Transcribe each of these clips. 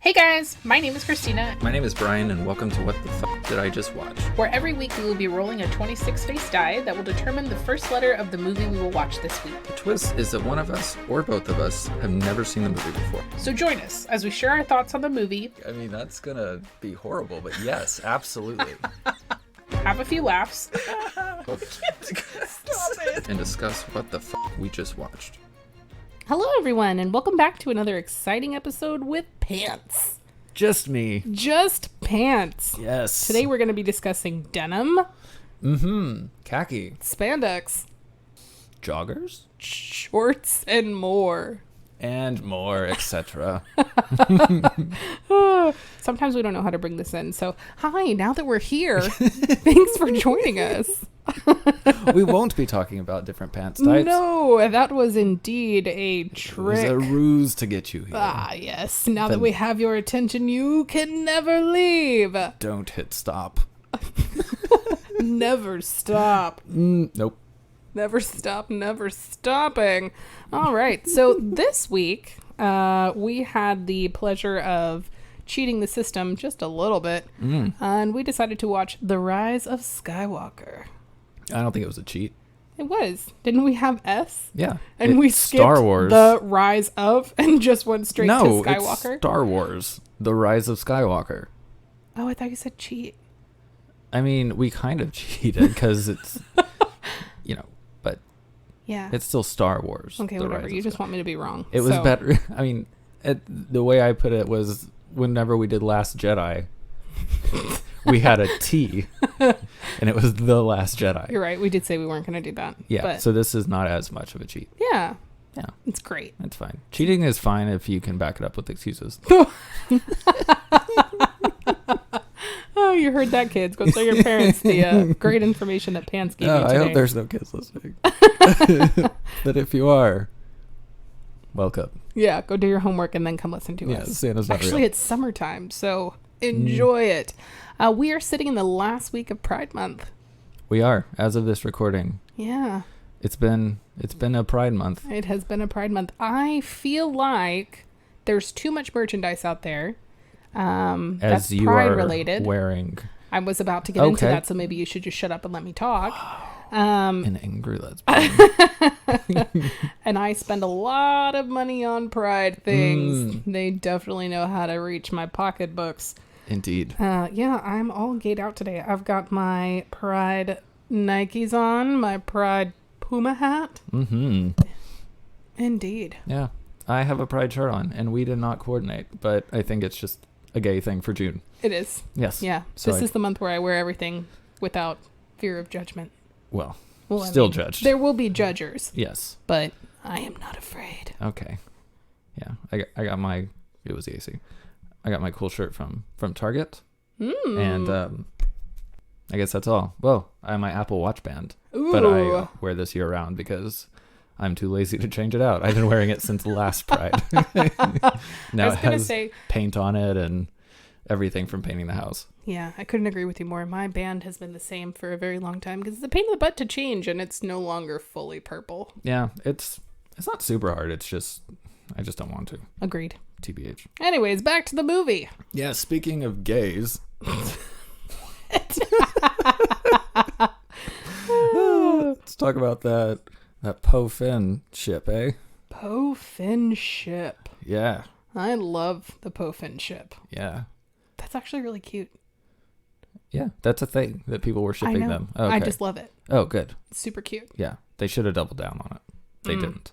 Hey guys, my name is Christina. My name is Brian, and welcome to What the Fuck Did I Just Watch? Where every week we will be rolling a 26-face die that will determine the first letter of the movie we will watch this week. The twist is that one of us, or both of us, have never seen the movie before. So join us as we share our thoughts on the movie. I mean, that's gonna be horrible, but yes, absolutely. Have a few laughs. Stop it. And discuss what the fuck we just watched. Hello everyone, and welcome back to another exciting episode with Pants. Just me. Just Pants. Yes. Today we're going to be discussing denim. Khaki. Spandex. Joggers. Shorts and more. And more, etc. Sometimes we don't know how to bring this in. So, hi, now that we're here, thanks for joining us. We won't be talking about different pants types. No, that was indeed a trick. It was a ruse to get you here. Ah, yes. Now that we have your attention, you can never leave. Don't hit stop. Never stop. Nope. Never stop, never stopping. All right. So this week, we had the pleasure of cheating the system just a little bit. And we decided to watch The Rise of Skywalker. I don't think it was a cheat. It was. Didn't we have S? Yeah. And we skipped Star Wars. The Rise of and just went straight to Skywalker? No, it's Star Wars. The Rise of Skywalker. Oh, I thought you said cheat. I mean, we kind of cheated because it's, but Yeah. it's still Star Wars. Okay, whatever. You just want me to be wrong. It was better. I mean, the way I put it was whenever we did Last Jedi, we had a T, and it was The Last Jedi. You're right. We did say we weren't going to do that. Yeah, but so this is not as much of a cheat. Yeah. Yeah. It's great. It's fine. Cheating is fine if you can back it up with excuses. Oh, you heard that, kids. Go tell your parents the great information that Pants gave you today. I hope there's no kids listening. But if you are, welcome. Yeah, go do your homework and then come listen to us. Santa's not Actually, real. it's summertime, so enjoy it. We are sitting in the last week of Pride Month. We are, as of this recording. Yeah. It's been a Pride Month. It has been a Pride Month. I feel like there's too much merchandise out there. As that's you Pride are related. wearing. I was about to get into that, so maybe you should just shut up and let me talk. An angry lesbian. And I spend a lot of money on Pride things. They definitely know how to reach my pocketbooks. Indeed. Yeah, I'm all gayed out today. I've got my Pride Nikes on, my Pride Puma hat. Indeed. Yeah. I have a Pride shirt on, and we did not coordinate, but I think it's just a gay thing for June. It is. Yes. Yeah. So this is the month where I wear everything without fear of judgment. Well, I still mean, judged. There will be judgers. Yes. But I am not afraid. Okay. Yeah. I got my, it was easy. I got my cool shirt from Target. And I guess that's all. Well, I have my Apple Watch band. Ooh. But I wear this year round because I'm too lazy to change it out. I've been wearing it since last Pride. Now it has paint on it and everything from painting the house. Yeah, I couldn't agree with you more. My band has been the same for a very long time because it's a pain in the butt to change, and it's no longer fully purple. Yeah, it's not super hard. It's just, I just don't want to. Agreed. TBH. Anyways, back to the movie. Yeah, speaking of gays. Let's talk about that Poe Finn ship, eh? Poe Finn ship. Yeah. I love the Poe Finn ship. Yeah. That's actually really cute. Yeah, that's a thing that people were shipping them. Oh, okay. I just love it. Oh, good. It's super cute. Yeah, they should have doubled down on it. They didn't.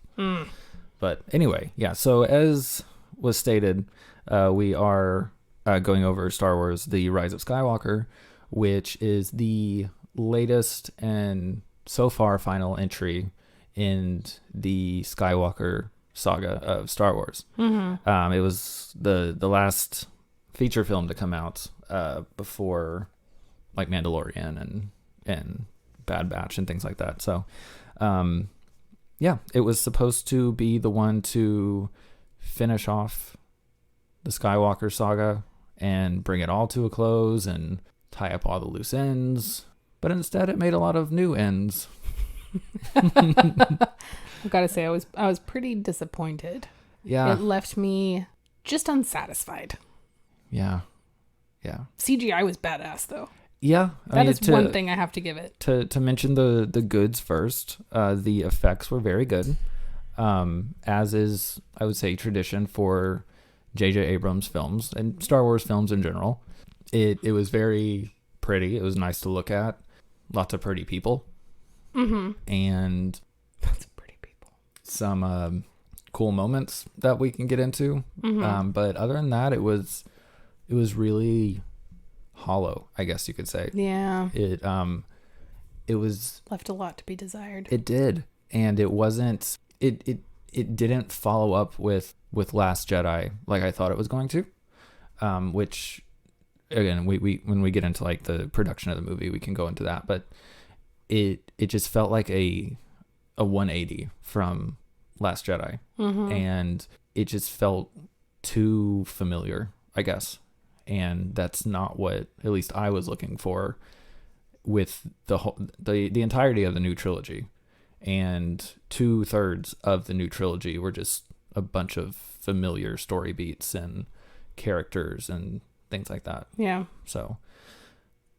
But anyway, yeah, so as was stated, we are going over Star Wars The Rise of Skywalker, which is the latest and so far final entry in the Skywalker saga of Star Wars. It was the last feature film to come out before like Mandalorian and Bad Batch and things like that. So yeah, it was supposed to be the one to finish off the Skywalker saga and bring it all to a close and tie up all the loose ends. But instead it made a lot of new ends. I've got to say, I was pretty disappointed. Yeah. It left me just unsatisfied. Yeah. CGI was badass, though. Yeah. That is one thing I have to give it. To mention the goods first, the effects were very good, as is, I would say, tradition for J.J. Abrams films and Star Wars films in general. It was very pretty. It was nice to look at. Lots of pretty people. Mm-hmm. And lots of pretty people. Some cool moments that we can get into. Mm-hmm. But other than that, it was really hollow, I guess you could say. Yeah. It was left a lot to be desired. It did. And it wasn't it didn't follow up with Last Jedi like I thought it was going to. Which again, we when we get into like the production of the movie, we can go into that, but it just felt like a 180 from Last Jedi. Mm-hmm. And it just felt too familiar, I guess. And that's not what at least I was looking for with the entirety of the new trilogy. And 2/3 of the new trilogy were just a bunch of familiar story beats and characters and things like that. Yeah. So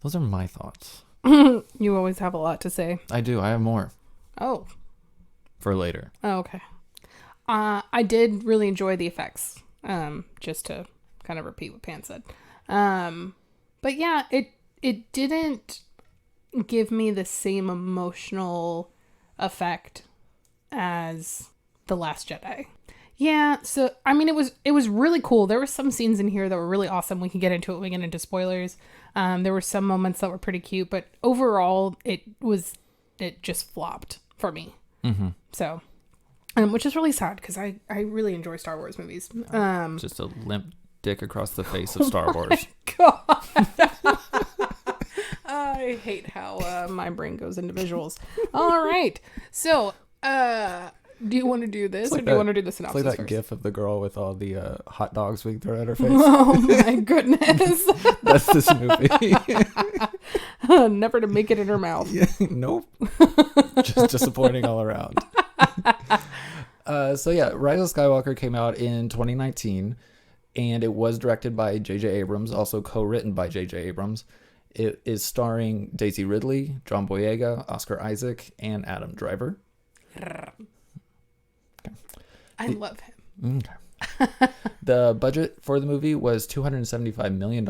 those are my thoughts. You always have a lot to say. I do. I have more. Oh. For later. Oh, okay. I did really enjoy the effects. Just to kind of repeat what Pan said. But yeah, it didn't give me the same emotional effect as The Last Jedi. Yeah, so I mean it was really cool. There were some scenes in here that were really awesome. We can get into it when we get into spoilers. There were some moments that were pretty cute, but overall it just flopped for me. Mm-hmm. So, which is really sad because I really enjoy Star Wars movies. Just a limp dick across the face of Star Wars. God. I hate how my brain goes into visuals. All right. So, do you want to do this or do you want to do the synopsis It's like that first? gif of the girl with all the hot dogs being thrown at her face. Oh my goodness. That's this movie. Never to make it in her mouth. Yeah, nope. Just disappointing all around. So yeah, Rise of Skywalker came out in 2019, and it was directed by J.J. Abrams, also co-written by J.J. Abrams. It is starring Daisy Ridley, John Boyega, Oscar Isaac, and Adam Driver. I love him. Okay. The budget for the movie was $275 million,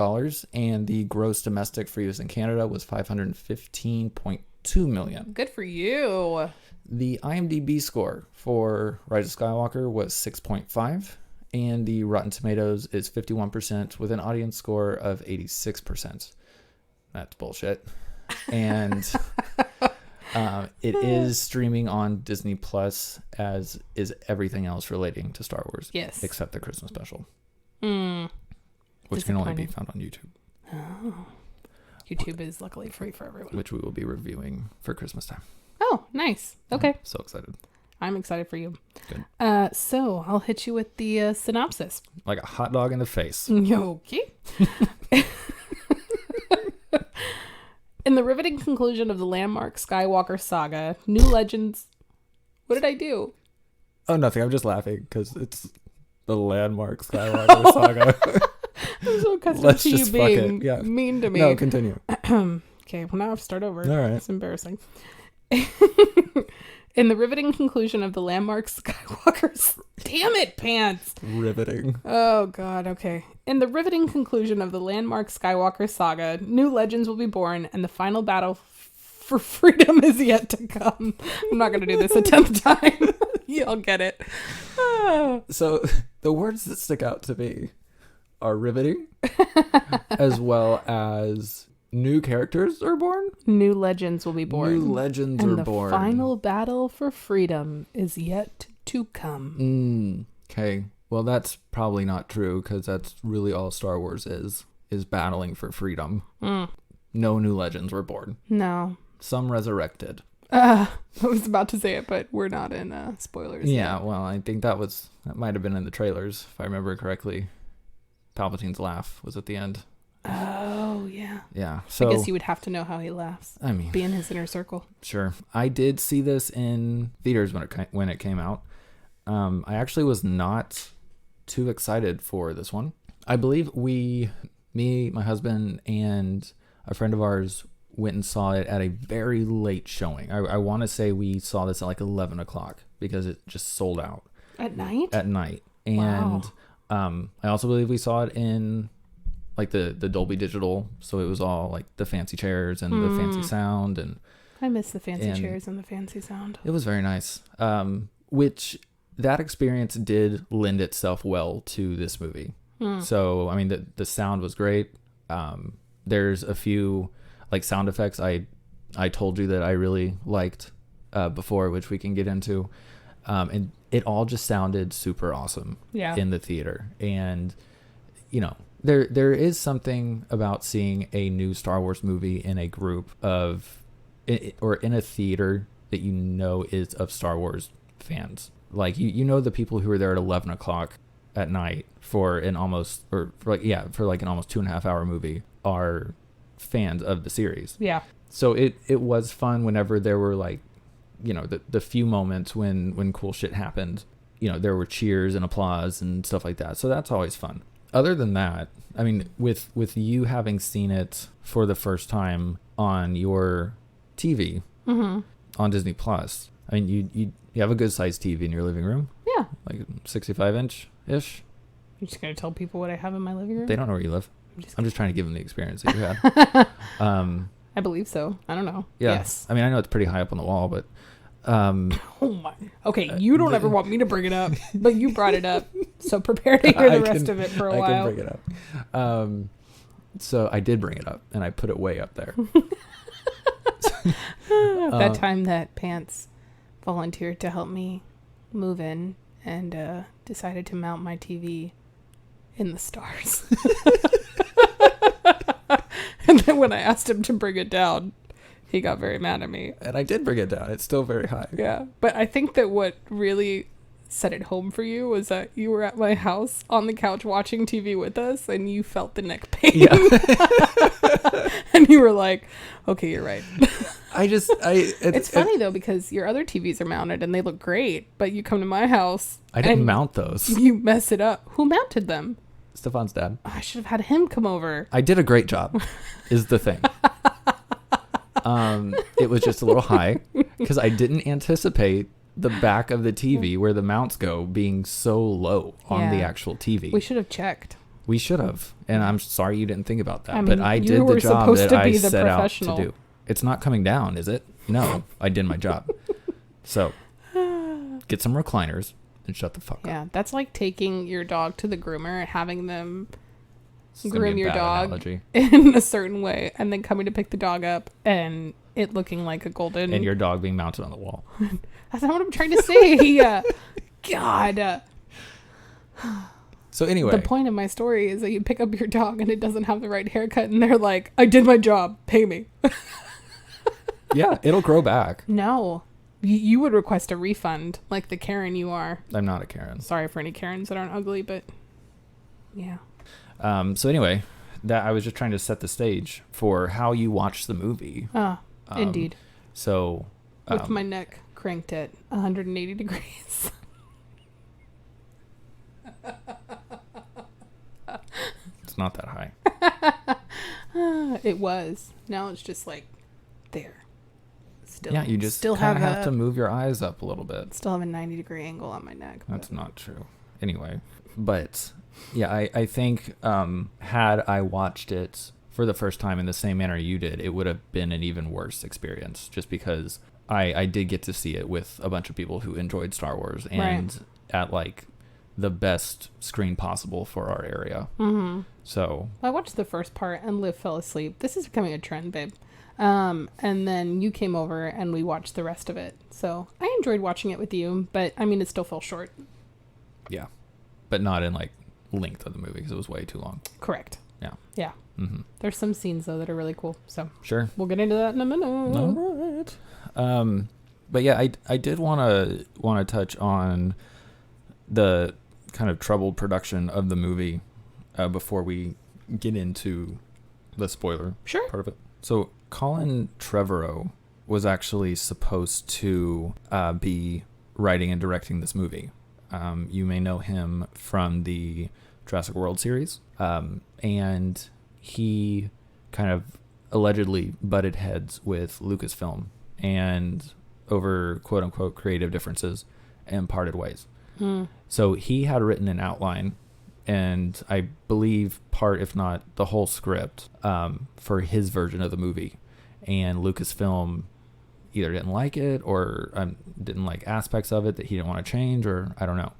and the gross domestic for use in Canada was $515.2 million. Good for you. The IMDb score for Rise of Skywalker was 6.5, and the Rotten Tomatoes is 51% with an audience score of 86%. That's bullshit. And it is streaming on Disney Plus, as is everything else relating to Star Wars. Yes. Except the Christmas special. Which can only be found on YouTube. Oh. YouTube is luckily free for everyone. Which we will be reviewing for Christmas time. Oh, nice. Okay. I'm so excited. I'm excited for you. Good. So I'll hit you with the synopsis. Like a hot dog in the face. Okay. In the riveting conclusion of the landmark Skywalker saga, new legends... What did I do? Oh, nothing. I'm just laughing because it's the landmark Skywalker saga. I'm so accustomed to you being mean to me. No, continue. Okay, well now I have to start over. All right. It's embarrassing. In the riveting conclusion of the landmark Skywalker... Damn it, Pants! Riveting. Oh, God, okay. In the riveting conclusion of the landmark Skywalker saga, new legends will be born, and the final battle for freedom is yet to come. I'm not going to do this a 10th time. You'll get it. So, the words that stick out to me are riveting, as well as... New characters are born? New legends will be born. New legends are born. And the final battle for freedom is yet to come. Okay. Well, that's probably not true, because that's really all Star Wars is battling for freedom. No new legends were born. No. Some resurrected. I was about to say it, but we're not in spoilers. Yeah, well, I think that might have been in the trailers, if I remember correctly. Palpatine's laugh was at the end. Oh, yeah. Yeah. So I guess you would have to know how he laughs. I mean, be in his inner circle. Sure. I did see this in theaters when it came out. I actually was not too excited for this one. I believe me, my husband, and a friend of ours went and saw it at a very late showing. I want to say we saw this at like 11 o'clock because it just sold out. At night? At night. And I also believe we saw it in like the Dolby Digital. So it was all like the fancy chairs and the fancy sound. And I miss the fancy chairs and the fancy sound. It was very nice. Which that experience did lend itself well to this movie. So, I mean, the sound was great. There's a few like sound effects I told you that I really liked before, which we can get into. And it all just sounded super awesome in the theater. And, you know, there is something about seeing a new Star Wars movie in a group of, or in a theater that you know is of Star Wars fans. Like, you know the people who were there at 11 o'clock at night for an almost 2.5 hour movie are fans of the series. Yeah. So it was fun whenever there were like, you know, the few moments when cool shit happened. You know, there were cheers and applause and stuff like that. So that's always fun. Other than that, I mean, with you having seen it for the first time on your TV on Disney Plus, I mean, you have a good sized TV in your living room. Yeah. Like 65-inch-ish. You're just going to tell people what I have in my living room? They don't know where you live. I'm just trying to give them the experience that you had. I believe so. I don't know. Yeah. Yes. I mean, I know it's pretty high up on the wall, but... oh my. Okay, you don't ever want me to bring it up, but you brought it up. So prepare to hear the rest of it for a while. I can bring it up. So I did bring it up, and I put it way up there. That time that Pants volunteered to help me move in and decided to mount my TV in the stars. And then when I asked him to bring it down, he got very mad at me. And I did bring it down. It's still very high. Yeah. But I think that what really set it home for you was that you were at my house on the couch watching TV with us and you felt the neck pain. Yeah. And you were like, okay, you're right. It's funny though, because your other TVs are mounted and they look great, but you come to my house. I didn't mount those. You mess it up. Who mounted them? Stefan's dad. I should have had him come over. I did a great job, is the thing. It was just a little high because I didn't anticipate the back of the TV where the mounts go being so low on the actual TV. We should have checked. We should have. And I'm sorry you didn't think about that. I mean, but I did the job that I set out to do. It's not coming down, is it? No, I did my job. So get some recliners and shut the fuck up. Yeah, that's like taking your dog to the groomer and having them groom your dog in a certain way and then coming to pick the dog up and it looking like a golden... And your dog being mounted on the wall. That's not what I'm trying to say. God. So anyway. The point of my story is that you pick up your dog and it doesn't have the right haircut and they're like, I did my job. Pay me. Yeah, it'll grow back. No. You would request a refund like the Karen you are. I'm not a Karen. Sorry for any Karens that aren't ugly, but yeah. So anyway, that I was just trying to set the stage for how you watch the movie. Indeed. So with my neck cranked at 180 degrees. It's not that high. It was. Now it's just like there. Still, yeah, you just kind of have to move your eyes up a little bit. Still have a 90-degree angle on my neck. That's not true. Anyway, but yeah, I think had I watched it for the first time in the same manner you did, it would have been an even worse experience just because I did get to see it with a bunch of people who enjoyed Star Wars and at like the best screen possible for our area. Mm-hmm. So I watched the first part and Liv fell asleep. This is becoming a trend, babe. And then you came over and we watched the rest of it. So I enjoyed watching it with you, but I mean, it still fell short. Yeah. But not in like length of the movie because it was way too long. Correct. Yeah. Yeah. Mm-hmm. There's some scenes though that are really cool. So sure. We'll get into that in a minute. All right. But yeah, I did want to touch on the kind of troubled production of the movie before we get into the spoiler part of it. So Colin Trevorrow was actually supposed to be writing and directing this movie. You may know him from the Jurassic World series. And he kind of allegedly butted heads with Lucasfilm and over quote unquote creative differences and parted ways. So he had written an outline and I believe part, if not the whole script, for his version of the movie. And Lucasfilm either didn't like it or didn't like aspects of it that he didn't want to change, or I don't know.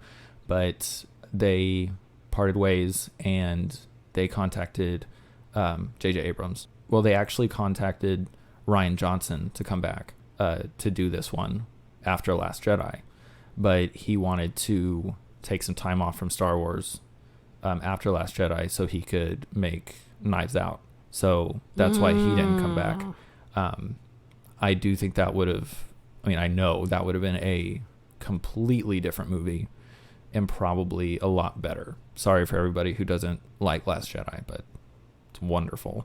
But they parted ways and they contacted J.J. Abrams. Well, they actually contacted Rian Johnson to come back to do this one after Last Jedi. But he wanted to take some time off from Star Wars after Last Jedi so he could make Knives Out. So that's why he didn't come back. I do think that would have, I know that would have been a completely different movie and probably a lot better. Sorry for everybody who doesn't like Last Jedi, but it's wonderful.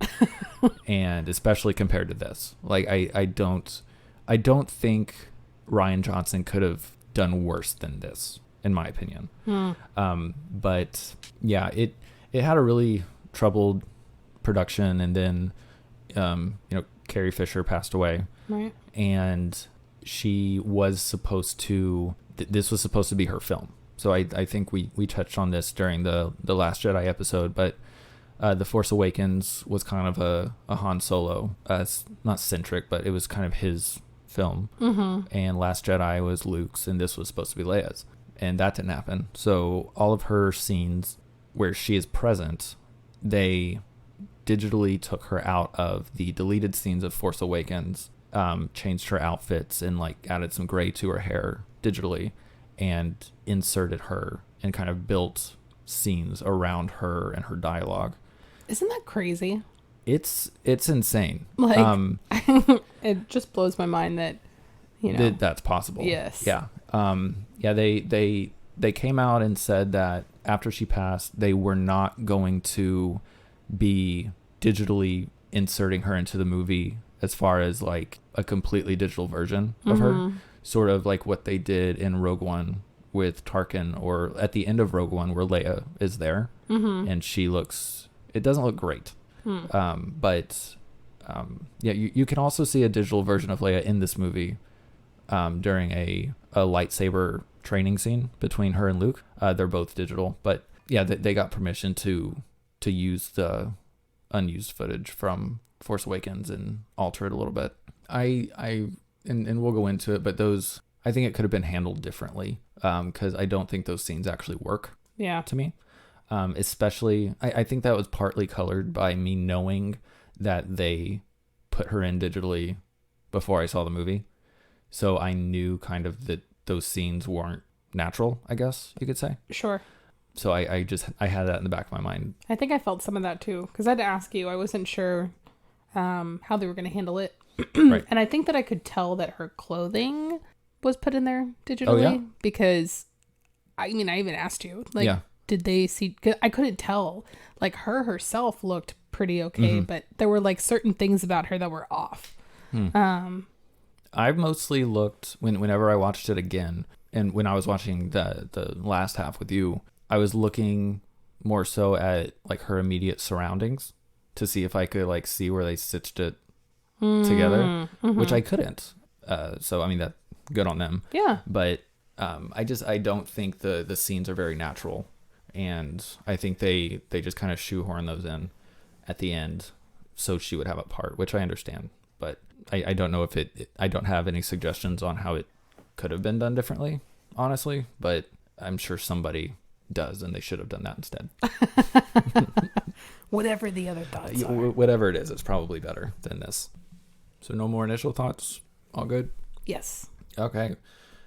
And especially compared to this, like I don't think Rian Johnson could have done worse than this, in my opinion. But yeah, it had a really troubled production, and then Carrie Fisher passed away. Right. And she was supposed to, this was supposed to be her film. So I think we touched on this during the Last Jedi episode, but The Force Awakens was kind of a Han Solo, not centric, but it was kind of his film. And Last Jedi was Luke's, and this was supposed to be Leia's. And that didn't happen. So all of her scenes where she is present, they digitally took her out of the deleted scenes of Force Awakens, changed her outfits and like added some gray to her hair digitally and inserted her and kind of built scenes around her and her dialogue. Isn't that crazy? It's insane. Like, it just blows my mind that, that's possible. Yes. Yeah. They came out and said that after she passed, they were not going to be digitally inserting her into the movie as far as like a completely digital version of her, sort of like what they did in Rogue One with Tarkin, or at the end of Rogue One where Leia is there and it doesn't look great. But you can also see a digital version of Leia in this movie during a lightsaber training scene between her and Luke. They're both digital, but yeah, they got permission to use the unused footage from Force Awakens and alter it a little bit. And we'll go into it, but I think it could have been handled differently, because I don't think those scenes actually work. Yeah. To me, especially I think that was partly colored by me knowing that they put her in digitally before I saw the movie, so I knew kind of that those scenes weren't natural, I guess you could say. Sure. So I had that in the back of my mind. I think I felt some of that too, because I had to ask you. I wasn't sure how they were going to handle it. Right. And I think that I could tell that her clothing was put in there digitally. Oh, yeah? Because, I even asked you, like, did they see... I couldn't tell. Like, her herself looked pretty okay, but there were, like, certain things about her that were off. I've mostly looked, whenever I watched it again, and when I was watching the last half with you, I was looking more so at, like, her immediate surroundings to see if I could, like, see where they stitched it together, which I couldn't. So, that good on them. Yeah. But I don't think the scenes are very natural. And I think they just kind of shoehorn those in at the end so she would have a part, which I understand. But I don't know if I don't have any suggestions on how it could have been done differently, honestly. But I'm sure somebody does, and they should have done that instead. Whatever the other thoughts are. Whatever it is, it's probably better than this. So no more initial thoughts? All good? Yes. Okay.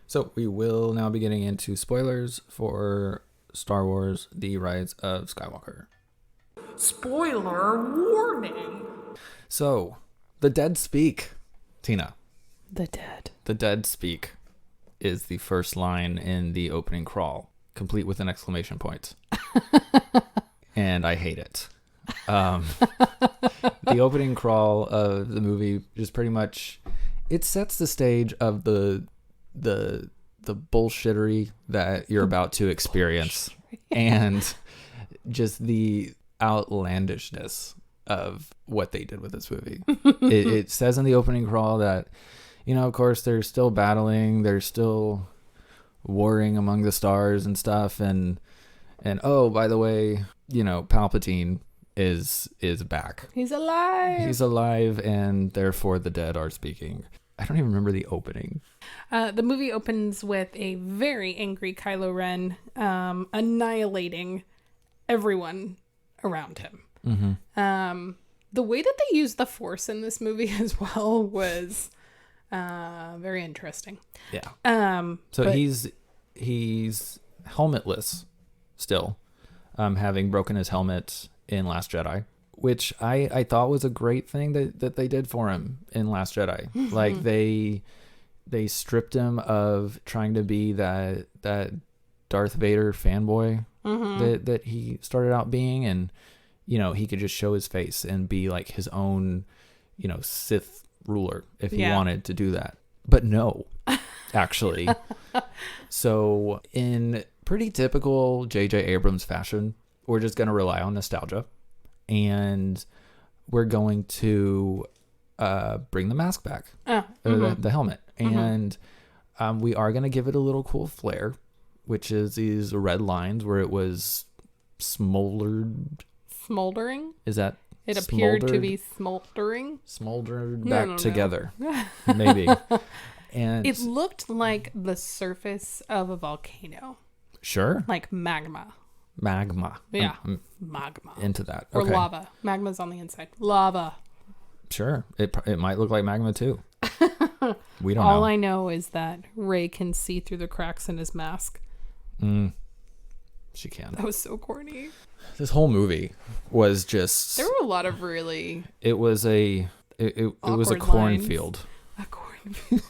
So we will now be getting into spoilers for Star Wars: The Rise of Skywalker. Spoiler warning. So, the dead speak, Tina. The dead. The dead speak is the first line in the opening crawl, complete with an exclamation point. And I hate it. The opening crawl of the movie just pretty much, it sets the stage of the bullshittery that you're about to experience. And just the outlandishness of what they did with this movie. It says in the opening crawl that, of course, they're still battling, they're still warring among the stars and stuff, and oh, by the way, Palpatine is back. He's alive, and therefore the dead are speaking. I don't even remember the opening. The movie opens with a very angry Kylo Ren annihilating everyone around him. Mm-hmm. The way that they used the Force in this movie as well was very interesting. Yeah. So he's helmetless still, having broken his helmet in Last Jedi, which I thought was a great thing that they did for him in Last Jedi. Mm-hmm. Like they stripped him of trying to be that Darth Vader fanboy that he started out being, and he could just show his face and be like his own Sith ruler if he wanted to do that. But no, actually. So in pretty typical J.J. Abrams fashion, we're just going to rely on nostalgia, and we're going to bring the mask back, the helmet, and we are going to give it a little cool flair, which is these red lines where it was smoldering. Is that it appeared to be smoldered back together? Maybe. And it looked like the surface of a volcano. Sure. Like magma. Yeah. Magma. Into that. Or lava. Magma's on the inside. Lava. Sure. It might look like magma too. We don't know. All I know is that Rey can see through the cracks in his mask. She can. That was so corny. This whole movie was just... There were a lot of really... It was a cornfield. A cornfield.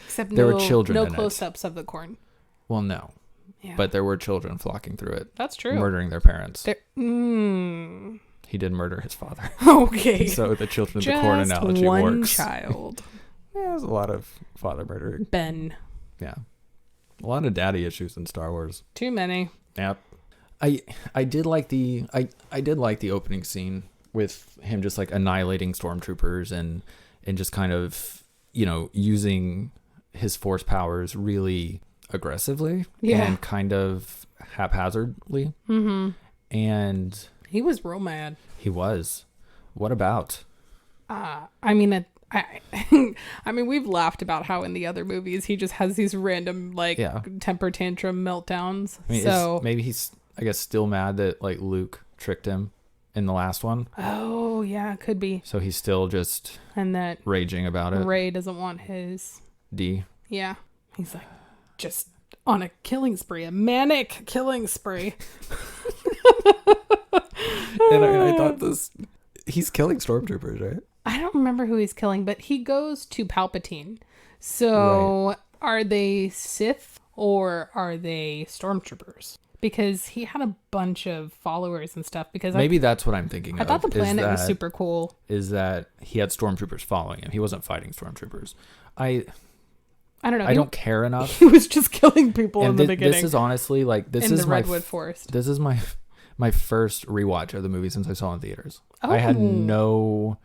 Except there were children in it. No close-ups of the corn. Well, no. Yeah. But there were children flocking through it. That's true. Murdering their parents. He did murder his father. Okay. So the children of the corn analogy works. One child. Yeah, there's a lot of father murdering. Ben. Yeah. A lot of daddy issues in Star Wars. Too many. Yep. I did like the opening scene with him just like annihilating stormtroopers and just kind of, using his Force powers really aggressively and kind of haphazardly. Mm-hmm. And he was real mad. He was. What about? I mean, we've laughed about how in the other movies he just has these random temper tantrum meltdowns. I mean, so maybe he's, I guess, still mad that like Luke tricked him in the last one. Oh yeah, could be. So he's still just raging about it. Ray doesn't want his D. Yeah, he's like just on a killing spree, a manic killing spree. And I thought he's killing stormtroopers, right? I don't remember who he's killing, but he goes to Palpatine. So Are they Sith or are they stormtroopers? Because he had a bunch of followers and stuff. Because maybe that's what I'm thinking of. I thought the planet was super cool. Is that he had stormtroopers following him. He wasn't fighting stormtroopers. I don't know. I don't care enough. He was just killing people in the beginning. This is honestly like in the Redwood Forest. This is my first rewatch of the movie since I saw it in theaters. Oh. I had no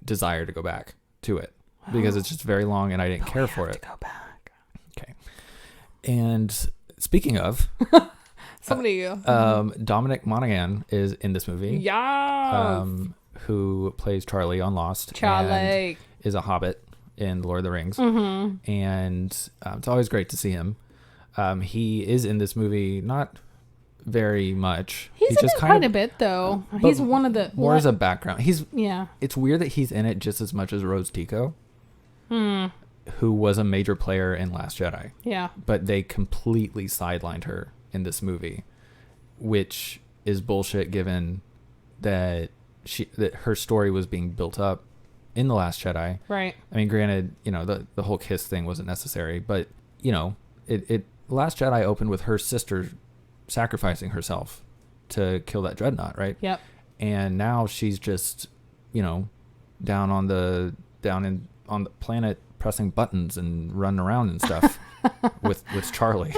desire to go back to it because it's just very long and I didn't care for it. To go back. Okay. And speaking of, Dominic Monaghan is in this movie. Yeah. Who plays Charlie on Lost. Charlie and is a hobbit in Lord of the Rings. Mm-hmm. And it's always great to see him. He is in this movie, not very much. He's in it quite a bit, though. He's one of the... More as a background. It's weird that he's in it just as much as Rose Tico, who was a major player in Last Jedi. Yeah. But they completely sidelined her in this movie, which is bullshit given that her story was being built up in The Last Jedi. Right. I mean, granted, the whole kiss thing wasn't necessary, but, Last Jedi opened with her sister sacrificing herself to kill that dreadnought, right? Yep. And now she's just, down on the planet pressing buttons and running around and stuff with Charlie.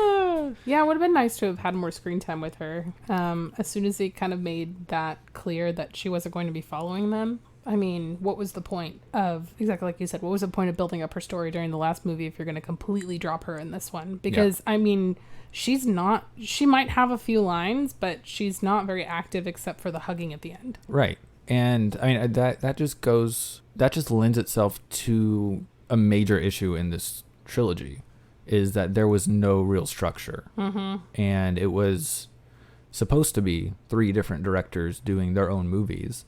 Yeah, it would have been nice to have had more screen time with her. As soon as they kind of made that clear that she wasn't going to be following them. I mean, what was the point of, exactly like you said, what was the point of building up her story during the last movie if you're going to completely drop her in this one? Because, I mean, she might have a few lines, but she's not very active except for the hugging at the end. Right. And, I mean, that just lends itself to a major issue in this trilogy, is that there was no real structure. Mm-hmm. And it was supposed to be 3 different directors doing their own movies.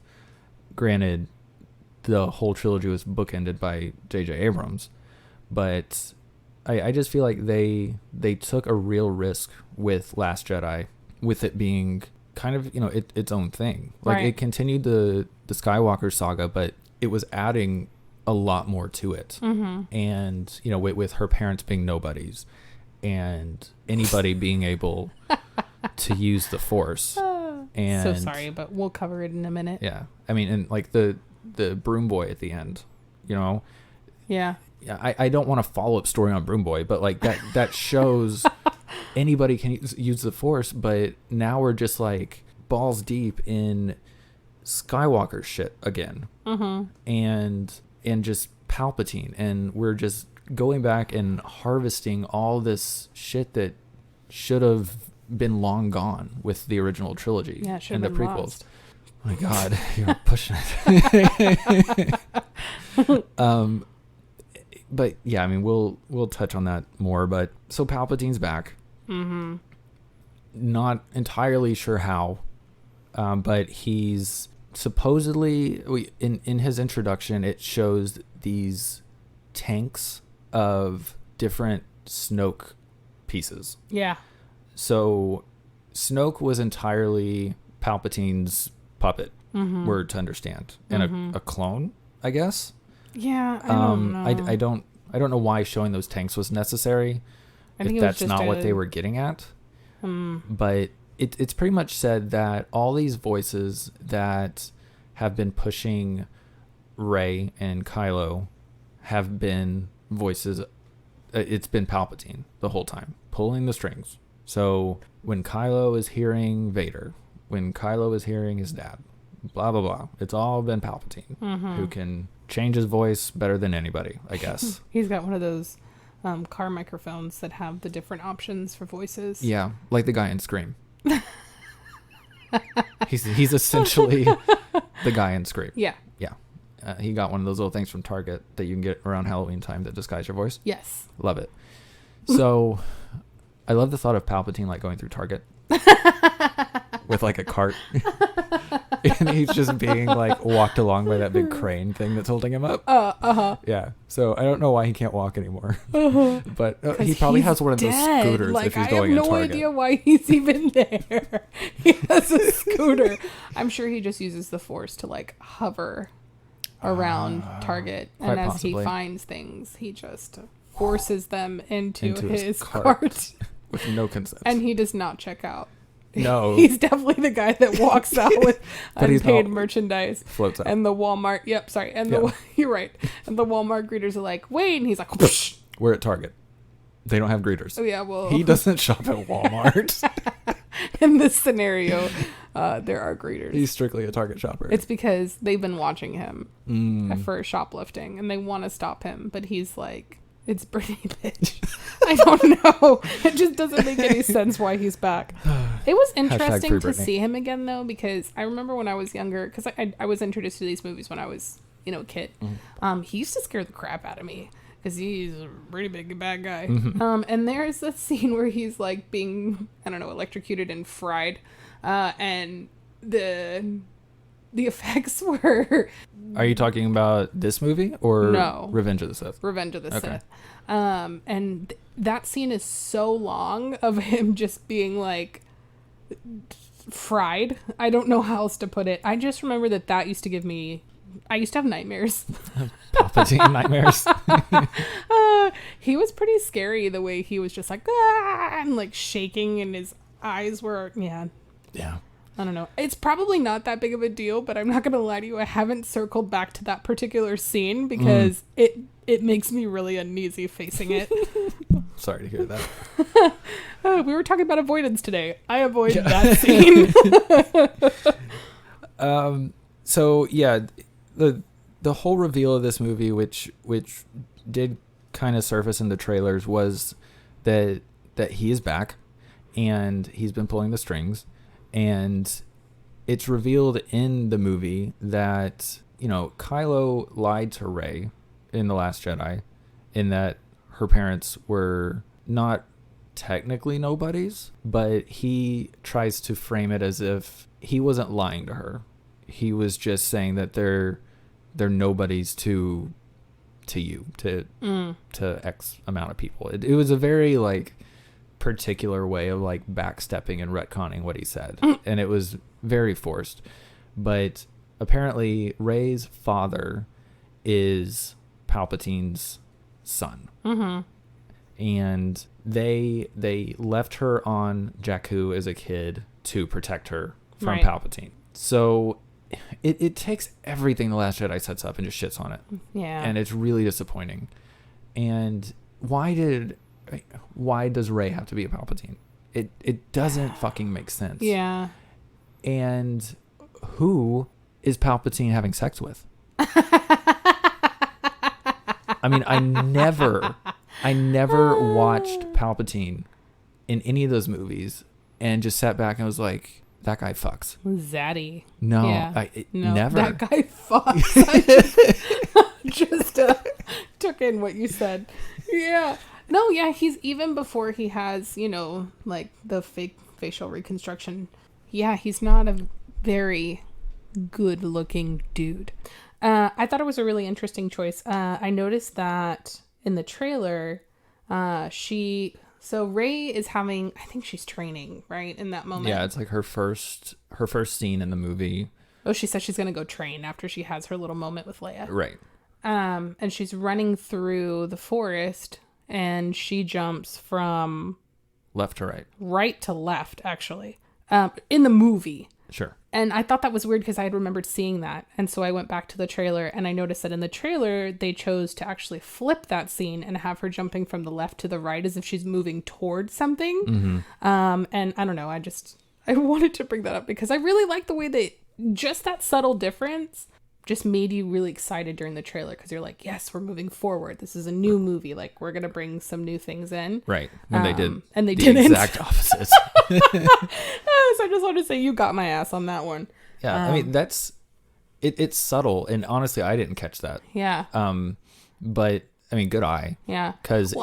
Granted, the whole trilogy was bookended by J.J. Abrams, but I just feel like they took a real risk with Last Jedi, with it being kind of, its own thing. Like, right. It continued the Skywalker saga, but it was adding a lot more to it. Mm-hmm. And, with her parents being nobodies and anybody being able to use the Force. And so sorry, but we'll cover it in a minute. Yeah. I mean, and like the Broom Boy at the end, Yeah. I don't want a follow-up story on Broom Boy, but like that shows anybody can use the Force, but now we're just like balls deep in Skywalker shit again. Mm-hmm. And just Palpatine, and we're just going back and harvesting all this shit that should have been long gone with the original trilogy and the prequels. Lost. Oh my God, you're pushing it. But yeah, I mean, we'll touch on that more. But so Palpatine's back. Mm-hmm. Not entirely sure how, but he's supposedly in his introduction. It shows these tanks of different Snoke pieces. Yeah. So Snoke was entirely Palpatine's puppet, we're to understand, and a clone, I guess. Yeah, I don't know. I don't know why showing those tanks was necessary. I think that's not what they were getting at. But it's pretty much said that all these voices that have been pushing Rey and Kylo have been voices. It's been Palpatine the whole time, pulling the strings. So when Kylo is hearing Vader, when Kylo is hearing his dad, blah, blah, blah, it's all been Palpatine, who can change his voice better than anybody, I guess. He's got one of those car microphones that have the different options for voices. Yeah, like the guy in Scream. He's essentially the guy in Scream. Yeah. Yeah. He got one of those little things from Target that you can get around Halloween time that disguise your voice. Yes. Love it. So I love the thought of Palpatine like going through Target with like a cart. And he's just being like walked along by that big crane thing that's holding him up. Yeah. So I don't know why he can't walk anymore. But he probably has one of those scooters like, if he's going in Target. I have no idea why he's even there. He has a scooter. I'm sure he just uses the Force to like hover around Target. And as he finds things, he just forces them into his cart. With no consent. And he does not check out. No. He's definitely the guy that walks out with unpaid merchandise. Floats out. And the Walmart, you're right. And the Walmart greeters are like, wait. And he's like, whoosh. We're at Target. They don't have greeters. Oh, yeah, well. He doesn't shop at Walmart. In this scenario, there are greeters. He's strictly a Target shopper. It's because they've been watching him for shoplifting, and they want to stop him. But he's like, it's Brittany, bitch. I don't know. It just doesn't make any sense why he's back. It was interesting to see him again, though, because I remember when I was younger, because I was introduced to these movies when I was, a kid. He used to scare the crap out of me because he's a pretty big bad guy. And there's a scene where he's like being, electrocuted and fried. And the effects were... Are you talking about this movie or no. Revenge of the Sith? Revenge of the Sith. And that scene is so long of him just being like fried. I don't know how else to put it. I just remember that used to give me... I used to have nightmares. Palpatine nightmares. He was pretty scary the way he was just like, and like shaking and his eyes were... Yeah. I don't know. It's probably not that big of a deal, but I'm not going to lie to you. I haven't circled back to that particular scene because it makes me really uneasy facing it. sorry to hear that. We were talking about avoidance today. I avoid that scene. So yeah, the whole reveal of this movie, which did kind of surface in the trailers, was that he is back and he's been pulling the strings, and it's revealed in the movie that, you know, Kylo lied to Rey in The Last Jedi in that her parents were not technically nobodies, but he tries to frame it as if he wasn't lying to her. He was just saying that they're nobodies to you, to X amount of people. It was a very like particular way of like backstepping and retconning what he said, and it was very forced. But apparently Rey's father is Palpatine's son, and they left her on Jakku as a kid to protect her from Palpatine. So it takes everything The Last Jedi sets up and just shits on it. Yeah. And it's really disappointing. And why does Rey have to be a Palpatine? It doesn't fucking make sense. Yeah. And who is Palpatine having sex with? I mean, I never watched Palpatine in any of those movies and just sat back and was like, that guy fucks. Zaddy. No, yeah. Never. That guy fucks. I just took in what you said. Yeah. No, yeah, he's even before he has, you know, like the fake facial reconstruction. Yeah, he's not a very good looking dude. I thought it was a really interesting choice. I noticed that in the trailer, so Rey is having, I think she's training, right, in that moment. Yeah, it's like her first scene in the movie. Oh, she says she's going to go train after she has her little moment with Leia. Right. And she's running through the forest, and she jumps from left to right. Right to left, actually, in the movie. Sure. And I thought that was weird because I had remembered seeing that. And so I went back to the trailer and I noticed that in the trailer, they chose to actually flip that scene and have her jumping from the left to the right as if she's moving towards something. And I don't know. I wanted to bring that up because I really like the way just that subtle difference just made you really excited during the trailer because you're like, yes, we're moving forward. This is a new movie. Like, we're going to bring some new things in. Right. When they did and they the didn't. Exact opposites. So I just wanted to say you got my ass on that one. Yeah. I mean, it's subtle. And honestly, I didn't catch that. Yeah. But I mean, good eye. Yeah. Because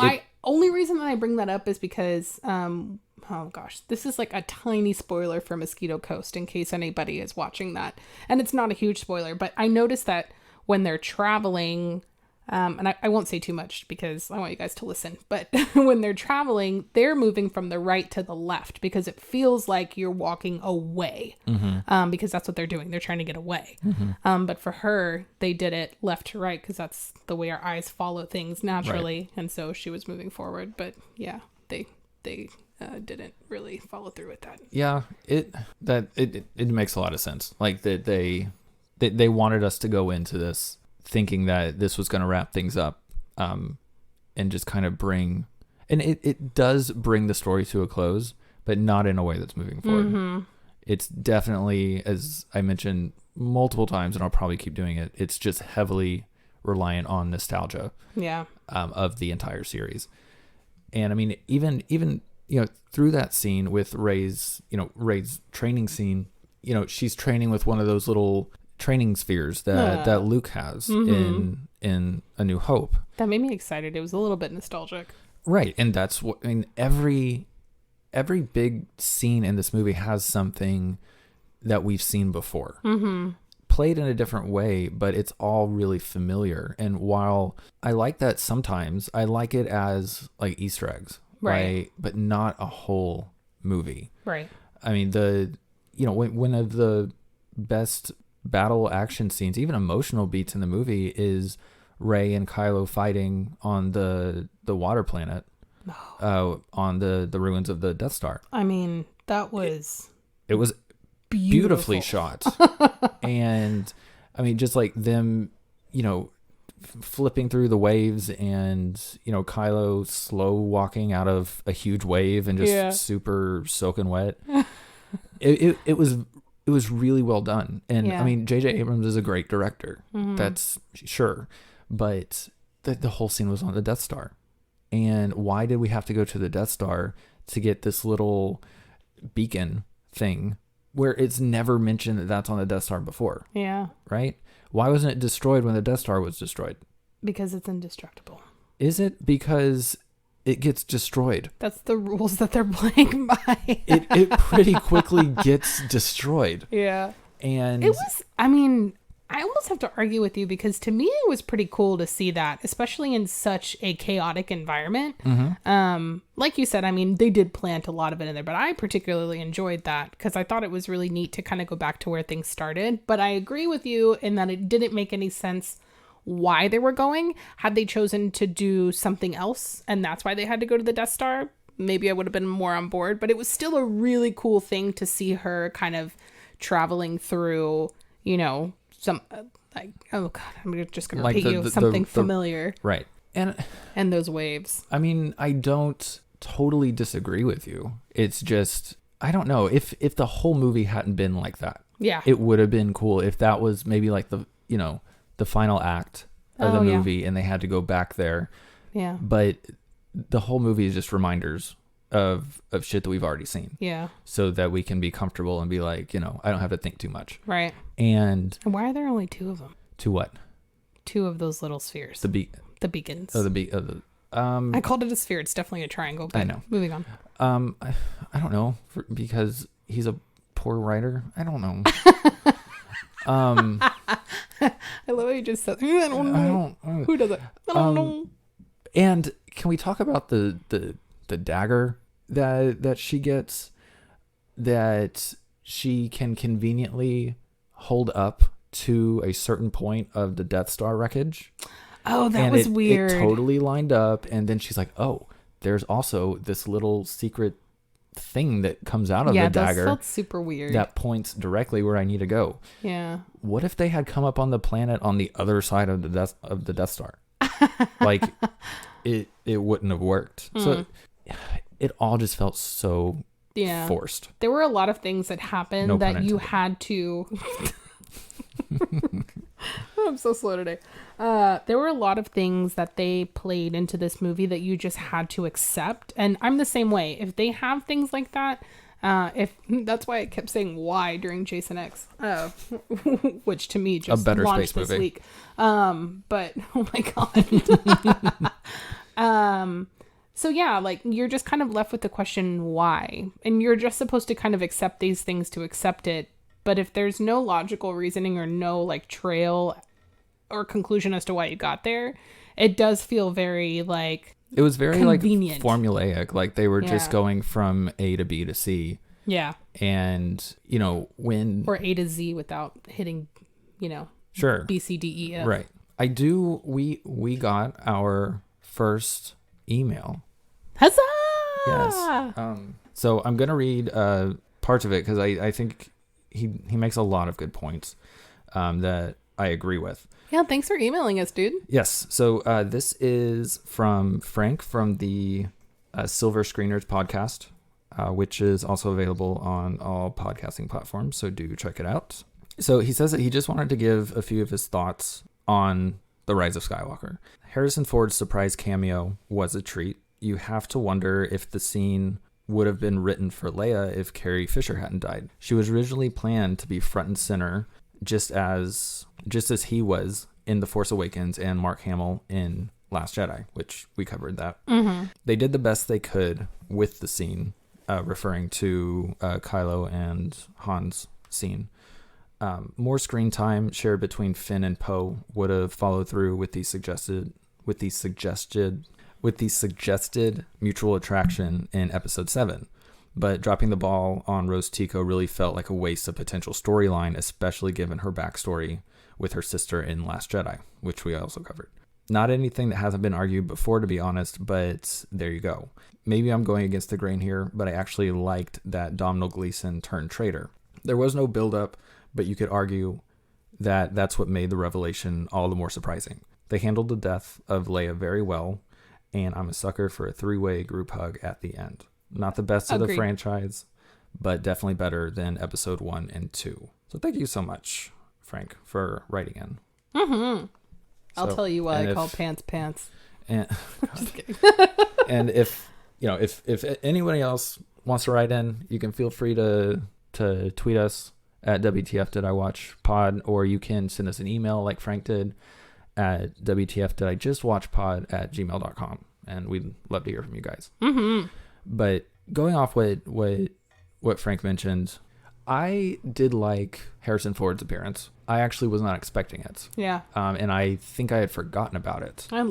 only reason that I bring that up is because, oh gosh, this is like a tiny spoiler for Mosquito Coast in case anybody is watching that. And it's not a huge spoiler, but I noticed that when they're traveling, and I won't say too much because I want you guys to listen, but when they're traveling, they're moving from the right to the left because it feels like you're walking away, because that's what they're doing. They're trying to get away. But for her, they did it left to right because that's the way our eyes follow things naturally. Right. And so she was moving forward. But yeah, they didn't really follow through with that. Yeah, it makes a lot of sense. Like that they wanted us to go into this thinking that this was going to wrap things up, and just kind of bring, and it does bring the story to a close, but not in a way that's moving forward. It's definitely, as I mentioned multiple times, and I'll probably keep doing it, it's just heavily reliant on nostalgia. Yeah. Of the entire series. And I mean, even through that scene with Rey's training scene, she's training with one of those little training spheres that Luke has in A New Hope. That made me excited. It was a little bit nostalgic. Right. And that's what, I mean, every big scene in this movie has something that we've seen before. Played in a different way, but it's all really familiar. And while I like that sometimes, I like it as like Easter eggs. Right. But not a whole movie. Right. I mean, one of the best battle action scenes, even emotional beats in the movie, is Rey and Kylo fighting on the water planet, on the ruins of the Death Star. I mean, that was... It was beautifully shot. And I mean, just like them, flipping through the waves and, Kylo slow walking out of a huge wave and just super soaking wet. It was really well done. And I mean, J.J. Abrams is a great director. That's sure. But the whole scene was on the Death Star. And why did we have to go to the Death Star to get this little beacon thing where it's never mentioned that that's on the Death Star before? Yeah. Right? Why wasn't it destroyed when the Death Star was destroyed? Because it's indestructible. Is it because it gets destroyed? That's the rules that they're playing by. it pretty quickly gets destroyed. Yeah. And it was, I mean, I almost have to argue with you because to me it was pretty cool to see that, especially in such a chaotic environment. Like you said, I mean, they did plant a lot of it in there, but I particularly enjoyed that because I thought it was really neat to kind of go back to where things started. But I agree with you in that it didn't make any sense why they were going. Had they chosen to do something else and that's why they had to go to the Death Star, maybe I would have been more on board. But it was still a really cool thing to see her kind of traveling through, some like, oh god, I'm just gonna repeat you something familiar, right? And those waves. I mean, I don't totally disagree with you. It's just, I don't know if the whole movie hadn't been like that. Yeah, it would have been cool if that was maybe like the final act of the movie and they had to go back there. Yeah, but the whole movie is just reminders of shit that we've already seen. Yeah. So that we can be comfortable and be like, I don't have to think too much. Right. And why are there only 2 of them? 2 what? 2 of those little spheres. The beacons. Oh, I called it a sphere. It's definitely a triangle. But I know. Moving on. I don't know because he's a poor writer. I don't know. I love how you just said, I don't know. Who does it? I don't know. And can we talk about the dagger that she gets, that she can conveniently hold up to a certain point of the Death Star wreckage? Oh, that was weird. It totally lined up, and then she's like, oh, there's also this little secret thing that comes out of the dagger. Yeah, that felt super weird. That points directly where I need to go. Yeah. What if they had come up on the planet on the other side of the Death Star? Like, it wouldn't have worked. So it all just felt so forced. There were a lot of things that happened that you had to... I'm so slow today. There were a lot of things that they played into this movie that you just had to accept. And I'm the same way. If they have things like that, that's why I kept saying why during Jason X, which to me just a better launched space this movie. week. But oh my god. So yeah, like you're just kind of left with the question why, and you're just supposed to kind of accept these things to accept it. But if there's no logical reasoning or no like trail or conclusion as to why you got there, it does feel very like it was very convenient. Like formulaic. Like they were just going from A to B to C. Yeah. And when or A to Z without hitting, sure B C D E F. Right. We got our first email. Huzzah! Yes. So I'm gonna read parts of it because I think he makes a lot of good points that I agree with. Yeah, thanks for emailing us, dude. Yes. So this is from Frank from the Silver Screeners podcast, which is also available on all podcasting platforms. So do check it out. So he says that he just wanted to give a few of his thoughts on The Rise of Skywalker. Harrison Ford's surprise cameo was a treat. You have to wonder if the scene would have been written for Leia if Carrie Fisher hadn't died. She was originally planned to be front and center, just as he was in The Force Awakens and Mark Hamill in Last Jedi, which we covered that. Mm-hmm. They did the best they could with the scene, referring to Kylo and Han's scene. More screen time shared between Finn and Poe would have followed through with the suggested mutual attraction in episode 7. But dropping the ball on Rose Tico really felt like a waste of potential storyline, especially given her backstory with her sister in Last Jedi, which we also covered. Not anything that hasn't been argued before, to be honest, but there you go. Maybe I'm going against the grain here, but I actually liked that Domhnall Gleeson turned traitor. There was no build-up, but you could argue that that's what made the revelation all the more surprising. They handled the death of Leia very well, and I'm a sucker for a 3-way group hug at the end. Not the best of the franchise, but definitely better than episode 1 and 2. So thank you so much, Frank, for writing in. Mm-hmm. I'll tell you why I call pants. And, just kidding. And if anybody else wants to write in, you can feel free to tweet us at WTF or you can send us an email like Frank did at WTFdidIJustWatchPod@gmail.com, and we'd love to hear from you guys. Mm-hmm. But going off what Frank mentioned, I did like Harrison Ford's appearance. I actually was not expecting it. Yeah. And I think I had forgotten about it. I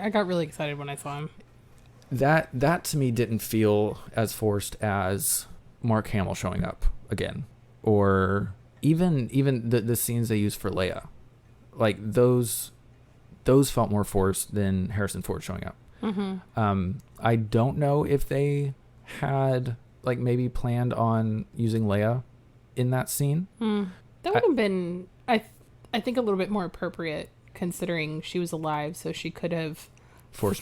got really excited when I saw him. That to me didn't feel as forced as Mark Hamill showing up again, or even the scenes they used for Leia. Like those felt more forced than Harrison Ford showing up. Mm-hmm. I don't know if they had like maybe planned on using Leia in that scene. That would have been, I think, a little bit more appropriate considering she was alive, so she could have forced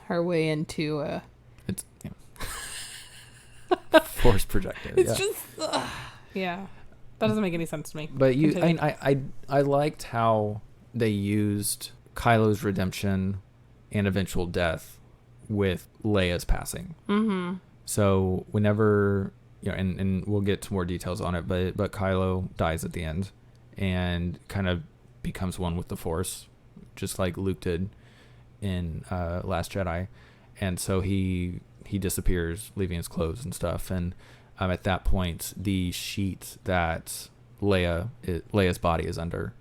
her way into it's force projected. It's just yeah, that doesn't make any sense to me. But I liked how they used Kylo's redemption and eventual death with Leia's passing. Mm-hmm. So whenever, and we'll get to more details on it, but Kylo dies at the end and kind of becomes one with the Force, just like Luke did in Last Jedi. And so he disappears, leaving his clothes and stuff. And at that point, the sheet that Leia's body is under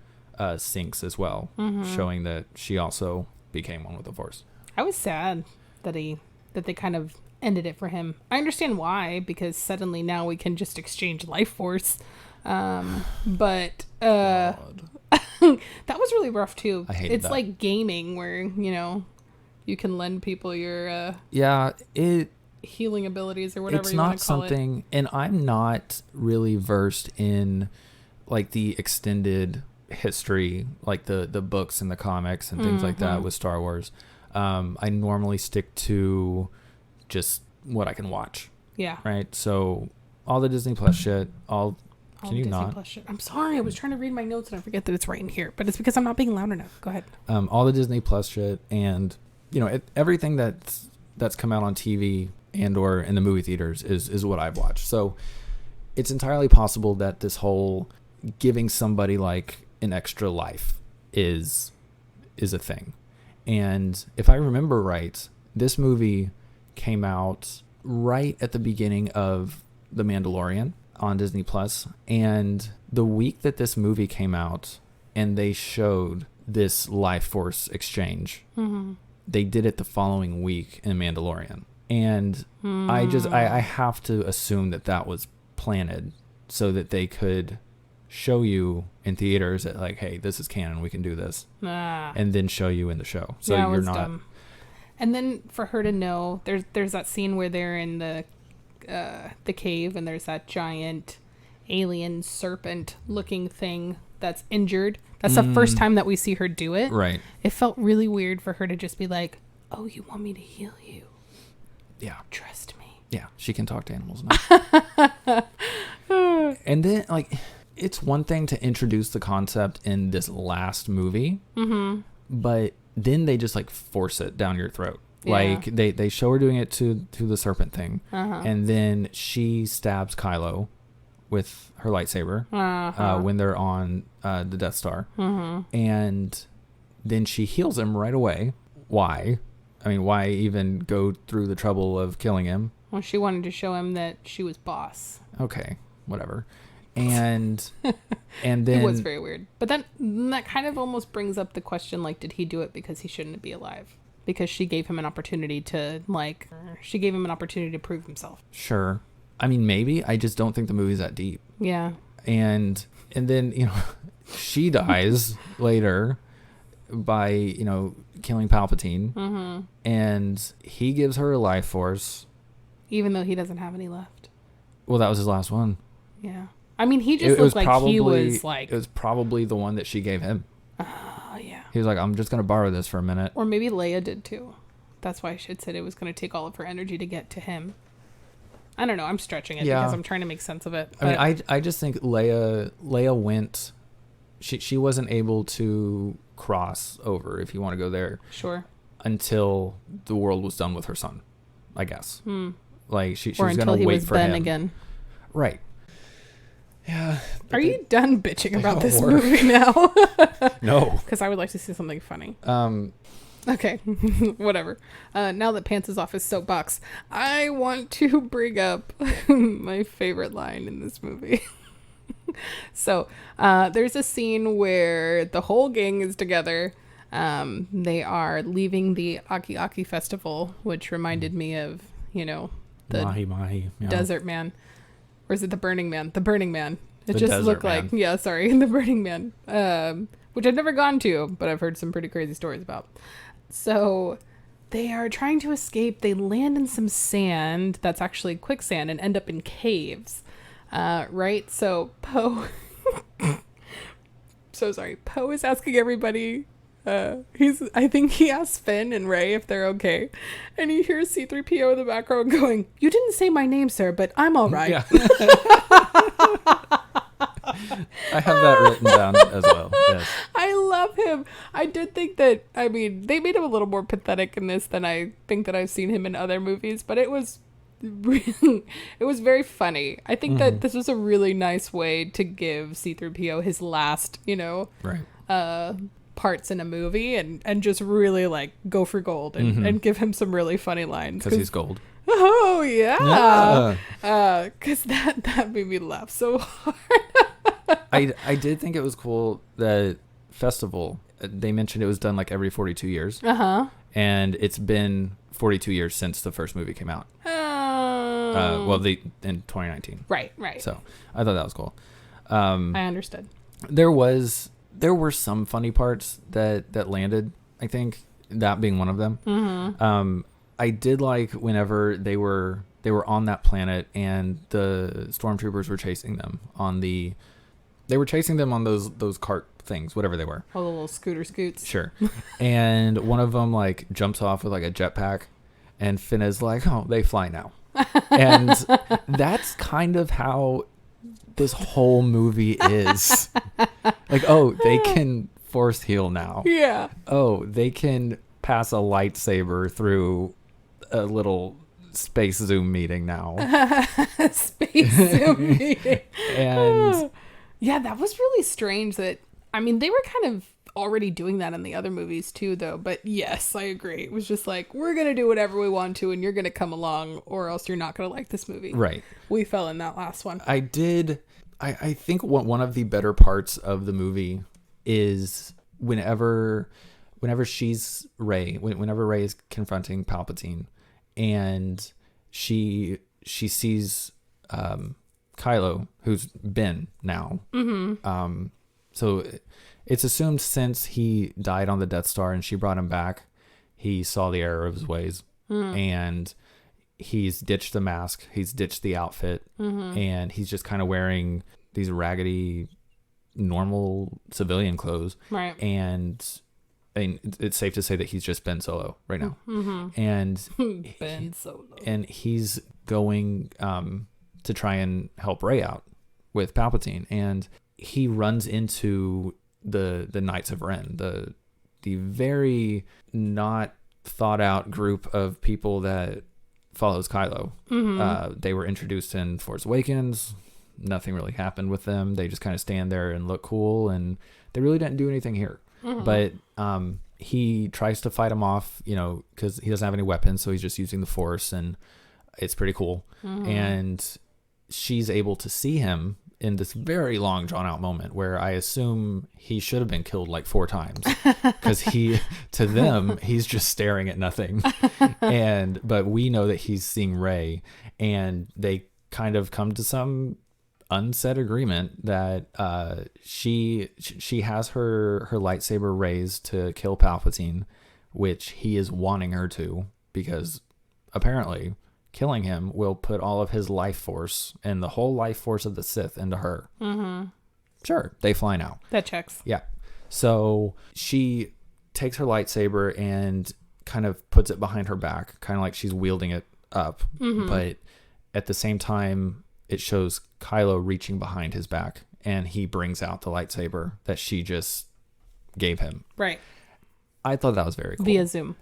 sinks as well, showing that she also became one with the Force. I was sad that they kind of ended it for him. I understand why, because suddenly now we can just exchange life force. But that was really rough too. I hated it's that. like gaming where, you can lend people your healing abilities or whatever it's you want to call it. It's not something, and I'm not really versed in like the extended history, like the books and the comics and things like that with Star Wars. I normally stick to just what I can watch. Yeah. Right. So all the Disney Plus shit, can you Disney not? Plus shit. I'm sorry. I was trying to read my notes and I forget that it's right in here, but it's because I'm not being loud enough. Go ahead. All the Disney Plus shit and, everything that's come out on TV and or in the movie theaters is what I've watched. So it's entirely possible that this whole giving somebody like an extra life is a thing. And if I remember right, this movie came out right at the beginning of The Mandalorian on Disney Plus, and the week that this movie came out and they showed this life force exchange, they did it the following week in Mandalorian. And I have to assume that was planted so that they could show you in theaters that like, hey, this is canon, we can do this, and then show you in the show. So yeah, you're not dumb. And then for her to know, there's that scene where they're in the cave and there's that giant alien serpent looking thing that's injured. That's the first time that we see her do it. Right. It felt really weird for her to just be like, oh, you want me to heal you? Yeah. Trust me. Yeah, she can talk to animals now. And then, like, it's one thing to introduce the concept in this last movie, but then they just, like, force it down your throat. Yeah. Like, they show her doing it to the serpent thing, and then she stabs Kylo with her lightsaber when they're on the Death Star. And then she heals him right away. Why? I mean, why even go through the trouble of killing him? Well, she wanted to show him that she was boss. Okay, whatever. And then it was very weird. But then that kind of almost brings up the question, like, did he do it because he shouldn't be alive? Because she gave him an opportunity to prove himself. Sure. I mean, maybe. I just don't think the movie's that deep. Yeah. And then, she dies later by, killing Palpatine. And he gives her a life force. Even though he doesn't have any left. Well, that was his last one. Yeah. I mean, he just looked like he was like... It was probably the one that she gave him. Oh, yeah. He was like, I'm just going to borrow this for a minute. Or maybe Leia did too. That's why she said it was going to take all of her energy to get to him. I don't know. I'm stretching it because I'm trying to make sense of it. I mean, I just think Leia went... She wasn't able to cross over, if you want to go there. Sure. Until the world was done with her son, I guess. Like, she was going to wait for Ben him. Again. Right. Yeah. Are you done bitching about this movie now? No. Because I would like to see something funny. Okay. Whatever. Now that Pants is off his soapbox, I want to bring up my favorite line in this movie. So there's a scene where the whole gang is together. They are leaving the Aki Aki festival, which reminded me of, the Mahi, Desert Man. Or is it the Burning Man? The Burning Man. It the just Desert looked Man. like, the Burning Man. Which I've never gone to, but I've heard some pretty crazy stories about. So they are trying to escape. They land in some sand that's actually quicksand and end up in caves. Right? So Poe... So sorry. Poe is asking everybody... I think he asked Finn and Rey if they're okay. And you hear C-3PO in the background going, "You didn't say my name, sir, but I'm all right." Yeah. I have that written down as well. Yes. I love him. I did think that, they made him a little more pathetic in this than I think that I've seen him in other movies, but it was very funny. I think that this was a really nice way to give C-3PO his last, right. Parts in a movie and just really like go for gold and give him some really funny lines. Because he's gold. Oh, yeah. Because that made me laugh so hard. I did think it was cool that festival, they mentioned it was done like every 42 years. Uh-huh. And it's been 42 years since the first movie came out. In 2019. Right. So I thought that was cool. I understood. There were some funny parts that landed, I think, that being one of them. Mm-hmm. I did like whenever they were on that planet and the stormtroopers were chasing them on those cart things, whatever they were. All the little scooter scoots. Sure. And one of them like jumps off with like a jetpack and Finn is like, "Oh, they fly now." And that's kind of how this whole movie is. Like, oh, they can force heal now. Yeah. Oh, they can pass a lightsaber through a little space Zoom meeting now. Space Zoom meeting. And yeah, that was really strange that, they were kind of already doing that in the other movies too, though. But yes, I agree. It was just like, we're going to do whatever we want to, and you're going to come along, or else you're not going to like this movie. Right. We fell in that last one. I think one of the better parts of the movie is whenever she's Rey, whenever Rey is confronting Palpatine, and she sees Kylo, who's Ben now. Mm-hmm. So it's assumed since he died on the Death Star and she brought him back, he saw the error of his ways, and he's ditched the mask, he's ditched the outfit, and he's just kind of wearing these raggedy, normal civilian clothes. Right. And it's safe to say that he's just Ben Solo right now. Mm-hmm. And Ben Solo. And he's going to try and help Rey out with Palpatine, and he runs into the Knights of Ren, the very not thought out group of people that follows Kylo. They were introduced in Force Awakens. Nothing really happened with them. They just kind of stand there and look cool, and they really didn't do anything here. But he tries to fight him off, because he doesn't have any weapons, so he's just using the Force, and it's pretty cool. And she's able to see him in this very long, drawn-out moment where I assume he should have been killed like 4 times, because to them, he's just staring at nothing. But we know that he's seeing Rey, and they kind of come to some unsaid agreement that she has her lightsaber raised to kill Palpatine, which he is wanting her to, because apparently killing him will put all of his life force and the whole life force of the Sith into her. Sure, they fly now. That checks. Yeah. So she takes her lightsaber and kind of puts it behind her back, kind of like she's wielding it up. But at the same time, it shows Kylo reaching behind his back, and he brings out the lightsaber that she just gave him. Right. I thought that was very cool. Via Zoom,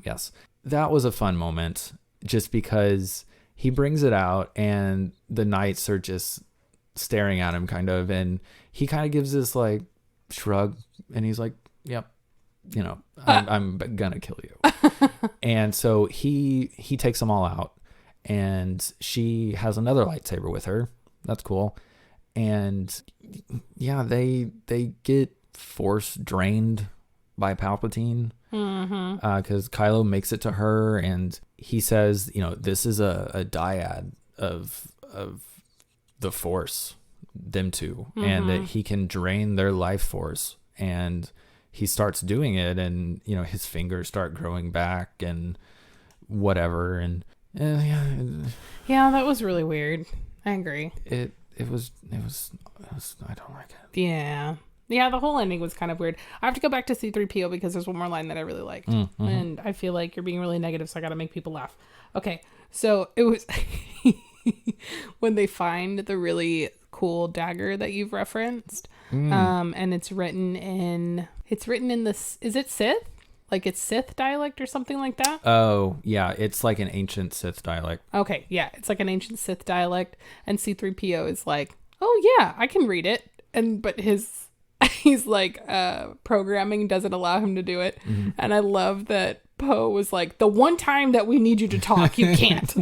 yes. That was a fun moment, just because he brings it out, and the knights are just staring at him, kind of, and he kind of gives this like shrug, and he's like, "Yep, I'm gonna kill you." And so he takes them all out, and she has another lightsaber with her. That's cool. And yeah, they get force drained by Palpatine, because Kylo makes it to her, and he says, this is a dyad of the Force, them two, and that he can drain their life force. And he starts doing it, and his fingers start growing back and whatever. And yeah, that was really weird. I agree. It was I don't like it. Yeah, the whole ending was kind of weird. I have to go back to C-3PO because there's one more line that I really liked. And I feel like you're being really negative, so I got to make people laugh. Okay, so it was when they find the really cool dagger that you've referenced, and it's written in this, is it Sith? Like it's Sith dialect or something like that? Oh, yeah, it's like an ancient Sith dialect. Okay, yeah, it's like an ancient Sith dialect, and C-3PO is like, oh yeah, I can read it, but he's like, programming doesn't allow him to do it. And I love that Poe was like, the one time that we need you to talk, you can't.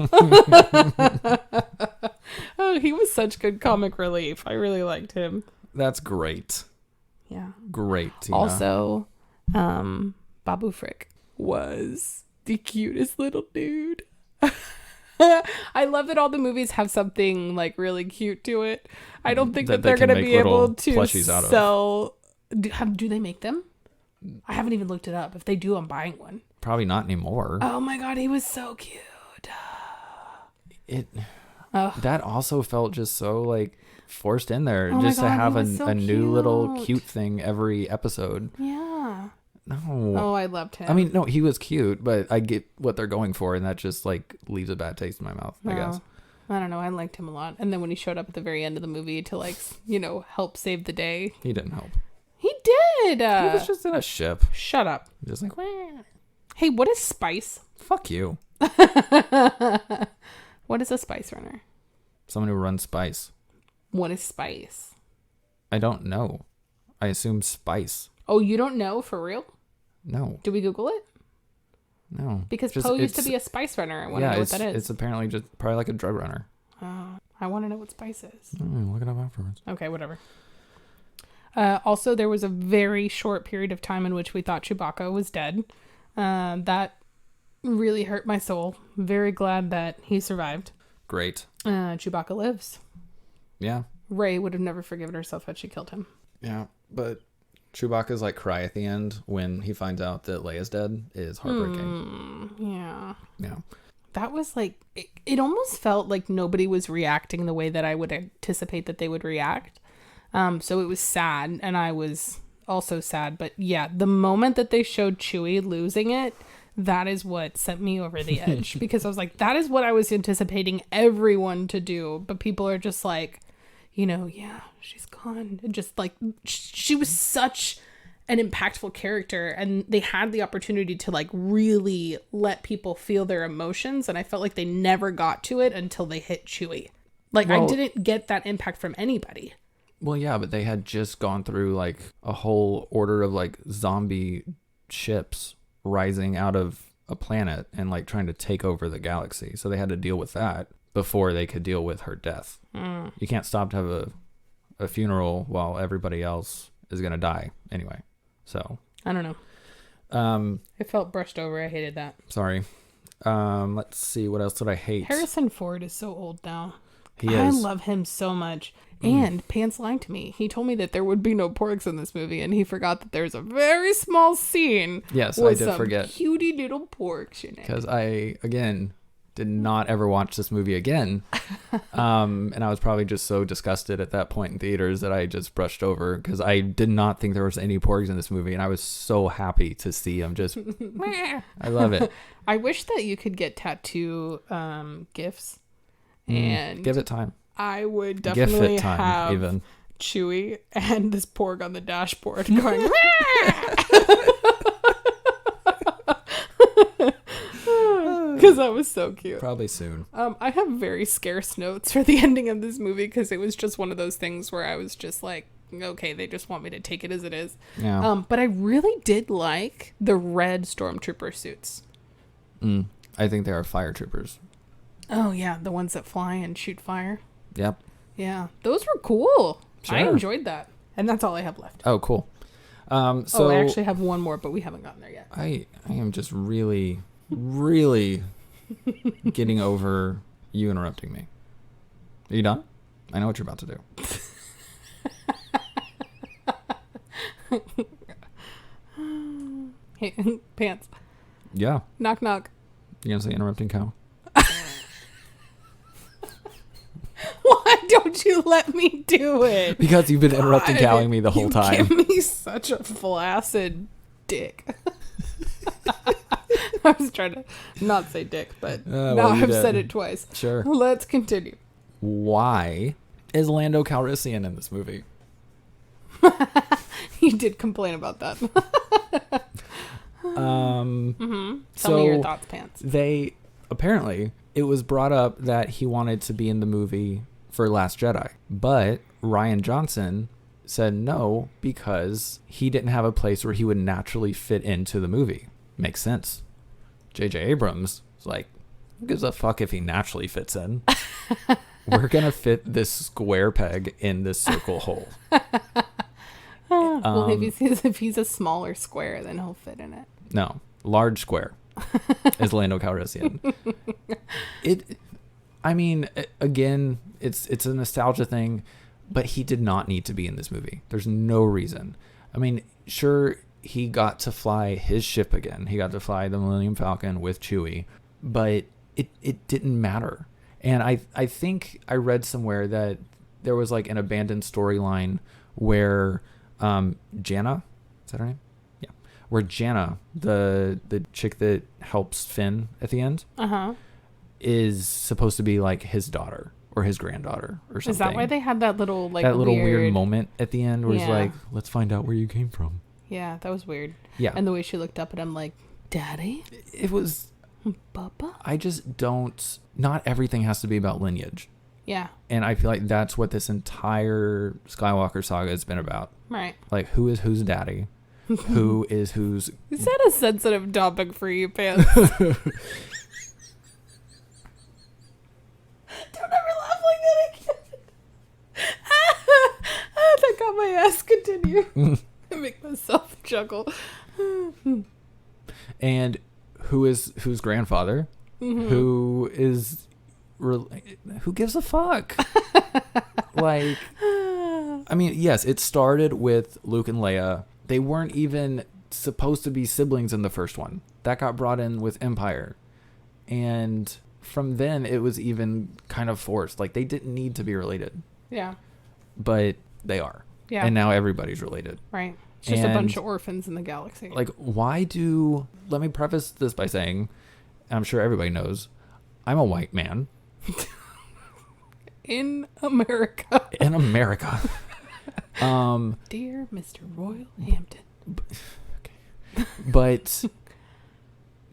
Oh, he was such good comic relief. I really liked him. That's great. Yeah. Great. Tina. Also, Babu Frick was the cutest little dude. I love that all the movies have something like really cute to it. I don't think that they're going to be able to sell. Do they make them? I haven't even looked it up. If they do, I'm buying one. Probably not anymore. Oh my God, he was so cute. That also felt just so like forced in there, oh just God, to have so a new little cute thing every episode. Yeah. No. Oh, I loved him. I mean, no, he was cute, but I get what they're going for, and that just like leaves a bad taste in my mouth, I guess. I don't know. I liked him a lot. And then when he showed up at the very end of the movie to like, help save the day. He didn't help. He did. He was just in a ship. Shut up. Just like, wah. Hey, what is spice? Fuck you. What is a spice runner? Someone who runs spice. What is spice? I don't know. I assume spice. Oh, you don't know for real? No. Do we Google it? No. Because Poe used to be a spice runner. I want to know what that is. It's apparently just probably like a drug runner. Oh, I want to know what spice is. Look it up afterwards. Okay, whatever. Also, there was a very short period of time in which we thought Chewbacca was dead. That really hurt my soul. Very glad that he survived. Great. Chewbacca lives. Yeah. Rey would have never forgiven herself had she killed him. Yeah, but Chewbacca's like cry at the end when he finds out that Leia's dead is heartbreaking. Yeah. Yeah. That was like, it almost felt like nobody was reacting the way that I would anticipate that they would react. So it was sad, and I was also sad. But yeah, the moment that they showed Chewie losing it, that is what sent me over the edge. Because I was like, that is what I was anticipating everyone to do. But people are just like, yeah, she's gone. And just like, she was such an impactful character, and they had the opportunity to like really let people feel their emotions. And I felt like they never got to it until they hit Chewie. Like, I didn't get that impact from anybody. Well, yeah, but they had just gone through like a whole order of like zombie ships rising out of a planet and like trying to take over the galaxy. So they had to deal with that before they could deal with her death. You can't stop to have a funeral while everybody else is going to die anyway. So I don't know. It felt brushed over. I hated that. Sorry. Let's see. What else did I hate? Harrison Ford is so old now. He is. I love him so much. And Pants lied to me. He told me that there would be no porks in this movie, and he forgot that there's a very small scene. Yes, with I did some forget. Cutie little porks in it. Because I, again, did not ever watch this movie again. And I was probably just so disgusted at that point in theaters that I just brushed over, because I did not think there was any porgs in this movie, and I was so happy to see them just I love it. I wish that you could get tattoo gifs, and give it time. I would definitely have even Chewie and this porg on the dashboard going because that was so cute. Probably soon. I have very scarce notes for the ending of this movie, because it was just one of those things where I was just like, okay, they just want me to take it as it is. Yeah. But I really did like the red stormtrooper suits. I think they are fire troopers. Oh yeah, the ones that fly and shoot fire. Yep. Yeah, those were cool. Sure. I enjoyed that, and that's all I have left. Oh, cool. So I actually have one more, but we haven't gotten there yet. I am just really getting over you interrupting me. Are you done? I know what you're about to do. Hey, Pants. Yeah. Knock knock. You gonna say interrupting cow? Why don't you let me do it? Because you've been interrupting cowing me the whole time. You give me such a flaccid dick. I was trying to not say dick, but now I've said it twice. Sure. Let's continue. Why is Lando Calrissian in this movie? You did complain about that. Tell me your thoughts, Pants. They apparently, it was brought up that he wanted to be in the movie for Last Jedi, but Rian Johnson said no because he didn't have a place where he would naturally fit into the movie. Makes sense. J.J. Abrams was like, who gives a fuck if he naturally fits in? We're gonna fit this square peg in this circle hole. Well, if he's a smaller square, then he'll fit in it. No, large square is Lando Calrissian. I mean, again, it's a nostalgia thing, but he did not need to be in this movie. There's no reason. I mean, sure, he got to fly his ship again. He got to fly the Millennium Falcon with Chewie, but it didn't matter. And I think I read somewhere that there was like an abandoned storyline where Jannah, is that her name? Yeah. Where Jannah, the chick that helps Finn at the end, is supposed to be like his daughter or his granddaughter or something. Is that why they had that little weird moment at the end where it's like, let's find out where you came from? Yeah, that was weird. Yeah. And the way she looked up at him like, Daddy? It was... Bubba? I just don't... Not everything has to be about lineage. Yeah. And I feel like that's what this entire Skywalker saga has been about. Right. Like, who is whose daddy? Who is whose... Is that a sensitive topic for you, Pants? Don't ever laugh like that again. That got my ass. Continue. I make myself chuckle. And who is whose grandfather? Who is... Who gives a fuck? Like... I mean, yes, it started with Luke and Leia. They weren't even supposed to be siblings in the first one. That got brought in with Empire. And from then, it was even kind of forced. Like, they didn't need to be related. Yeah. But they are. Yeah. And now everybody's related. Right. It's just a bunch of orphans in the galaxy. Like, why do... Let me preface this by saying, I'm sure everybody knows, I'm a white man. In America. In America. Dear Mr. Royal Hampton. Okay. But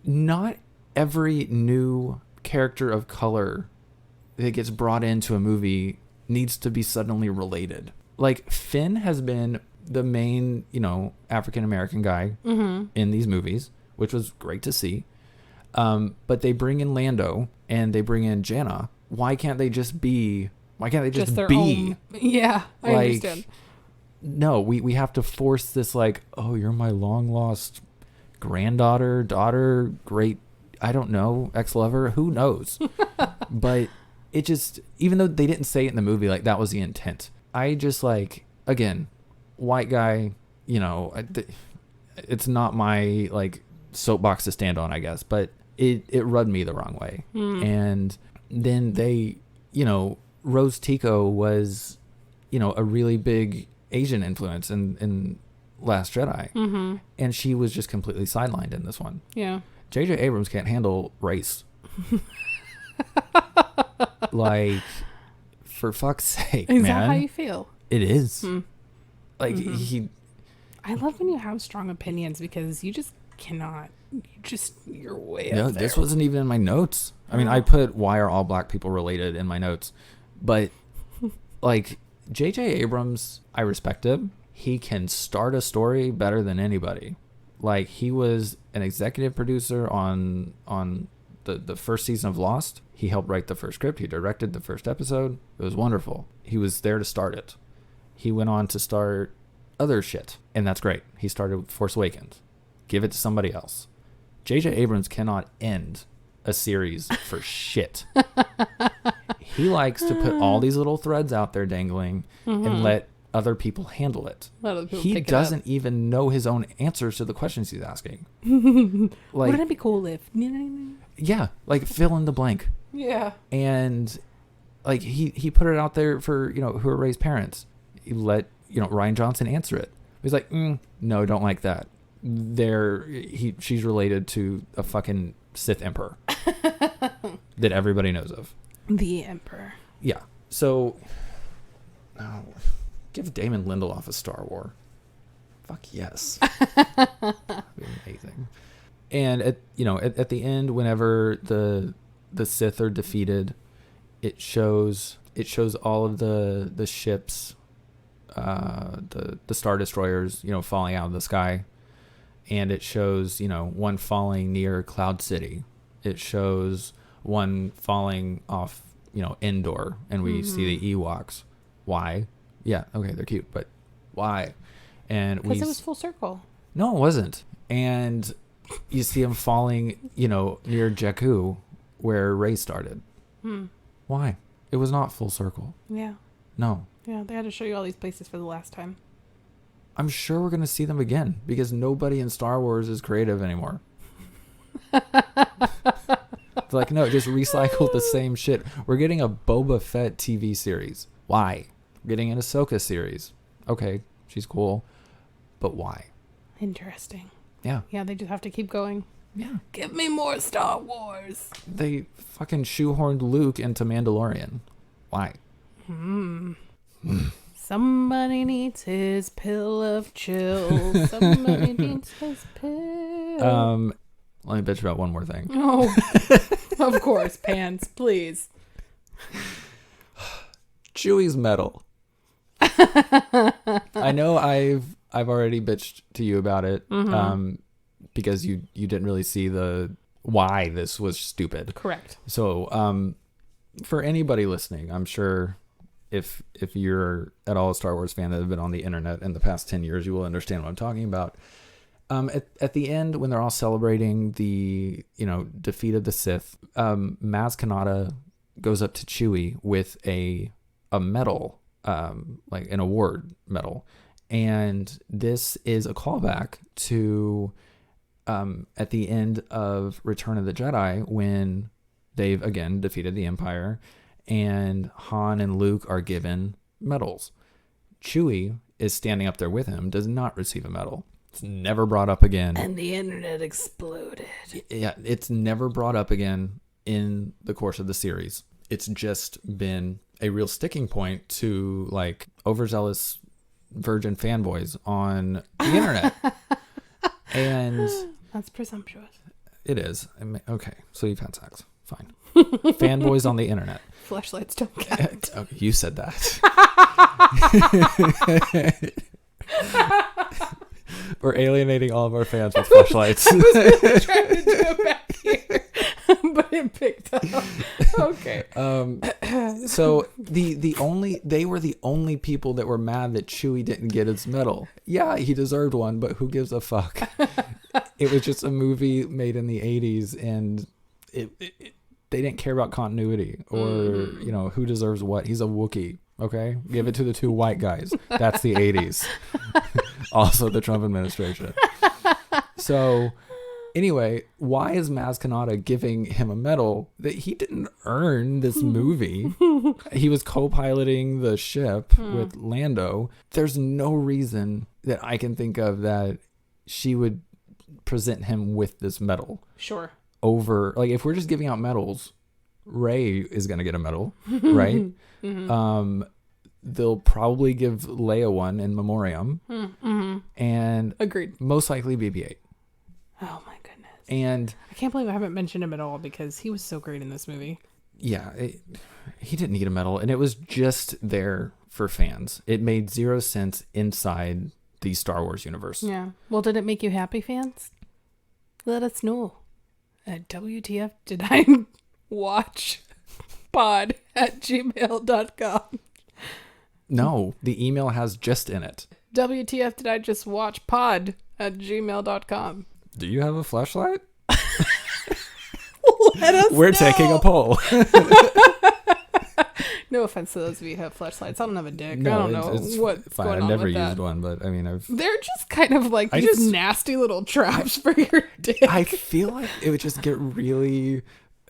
not every new character of color that gets brought into a movie needs to be suddenly related. Like, Finn has been the main, African American guy in these movies, which was great to see. But they bring in Lando and they bring in Jannah. Why can't they just be? Why can't they just their be? Own. Yeah, I understand. No, we have to force this, like, oh, you're my long lost granddaughter, daughter, great, I don't know, ex-lover, who knows? But it just, even though they didn't say it in the movie, like, that was the intent. I just, like, again, white guy, it's not my, like, soapbox to stand on, I guess, but it rubbed me the wrong way. And then they, Rose Tico was, a really big Asian influence in Last Jedi. And she was just completely sidelined in this one. Yeah. J.J. Abrams can't handle race. Like, for fuck's sake, man. Is that how you feel? It is. Like, I love when you have strong opinions because you just cannot. You're way No, up there. this wasn't even in my notes. I mean, I put why are all black people related in my notes. But, like, J.J. Abrams, I respect him. He can start a story better than anybody. Like, he was an executive producer on the first season of Lost. He helped write the first script. He directed the first episode. It was wonderful. He was there to start it. He went on to start other shit, and that's great. He started Force Awakens. Give it to somebody else. J.J. Abrams cannot end a series for shit. He likes to put all these little threads out there dangling and let other people handle it. He doesn't even know his own answers to the questions he's asking. Like, wouldn't it be cool if... Yeah, like fill in the blank. Yeah. And like he put it out there for, who are Rey's parents. He let, Rian Johnson answer it. He's like, no, don't like that. She's related to a fucking Sith Emperor that everybody knows of. The Emperor. Yeah. So, give Damon Lindelof a Star Wars. Fuck yes. That'd be amazing. And at the end, whenever the Sith are defeated, it shows all of the ships, the Star Destroyers, falling out of the sky, and it shows one falling near Cloud City. It shows one falling off Endor, and we see the Ewoks. Why? Yeah, okay, they're cute, but why? And because it was full circle. No, it wasn't. And you see him falling, near Jakku, where Rey started. Why? It was not full circle. Yeah. No. Yeah, they had to show you all these places for the last time. I'm sure we're going to see them again because nobody in Star Wars is creative anymore. It's like, no, just recycle the same shit. We're getting a Boba Fett TV series. Why? We're getting an Ahsoka series. Okay, she's cool. But why? Interesting. Yeah. Yeah, they just have to keep going. Yeah. Give me more Star Wars. They fucking shoehorned Luke into Mandalorian. Why? Somebody needs his pill of chill. Somebody needs his pill. Let me bitch about one more thing. Oh, of course, Pants, please. Chewie's medal. I know I've already bitched to you about it, because you didn't really see why this was stupid. Correct. So, for anybody listening, I'm sure if you're at all a Star Wars fan that have been on the internet in the past 10 years, you will understand what I'm talking about. At the end, when they're all celebrating the defeat of the Sith, Maz Kanata goes up to Chewie with a medal, like an award medal, and this is a callback to at the end of Return of the Jedi when they've again defeated the Empire, and Han and Luke are given medals. Chewie is standing up there with him, does not receive a medal. It's never brought up again. And the internet exploded. Yeah, it's never brought up again in the course of the series. It's just been a real sticking point to like overzealous virgin fanboys on the internet. And that's presumptuous. It is. Okay, so you've had sex. Fine. Fanboys on the internet. Fleshlights don't count. Okay, you said that. We're alienating all of our fans with fleshlights. I was really trying to do it back here, but it picked up. Okay. So they were the only people that were mad that Chewie didn't get his medal. Yeah, he deserved one, but who gives a fuck? It was just a movie made in the 80s, and they didn't care about continuity or who deserves what. He's a Wookiee. Okay, give it to the two white guys. That's the 80s. Also the Trump administration. So Anyway, why is Maz Kanata giving him a medal that he didn't earn this movie? He was co-piloting the ship with Lando. There's no reason that I can think of that she would present him with this medal. Sure. Over, like, if we're just giving out medals, Rey is going to get a medal, right? They'll probably give Leia one in memoriam. And agreed. Most likely BB-8. Oh my goodness. And I can't believe I haven't mentioned him at all because he was so great in this movie. Yeah, he didn't need a medal, and it was just there for fans. It made zero sense inside the Star Wars universe. Yeah. Well, did it make you happy, fans? Let us know at WTF did I watch pod at gmail.com. No, the email has just in it. WTF did I just watch pod at gmail.com. Do you have a flashlight? Let us We're know. taking a poll. No offense to those of you who have flashlights. I don't have a dick. No, I don't know what's fine. going I've on never with used that. one, but I mean, They're just kind of like I these just- nasty little traps for your dick. I feel like it would just get really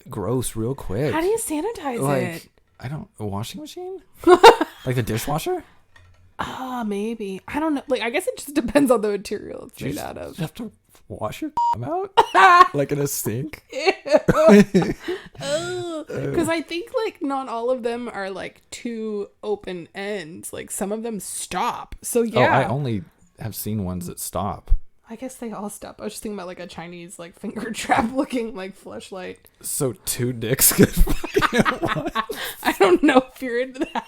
gross real quick. How do you sanitize like, it? a washing machine? Like the dishwasher? Maybe. I don't know. Like, I guess it just depends on the material it's made out You of. have to wash your out? Like in a sink? Because I think, like, not all of them are, like, two open ends. Like, some of them stop. So, yeah. Oh, I only have seen ones that stop. I guess they all stop. I was just thinking about, like, a Chinese, like, finger trap looking, like, fleshlight. So 2 dicks could fucking one. I don't know if you're into that.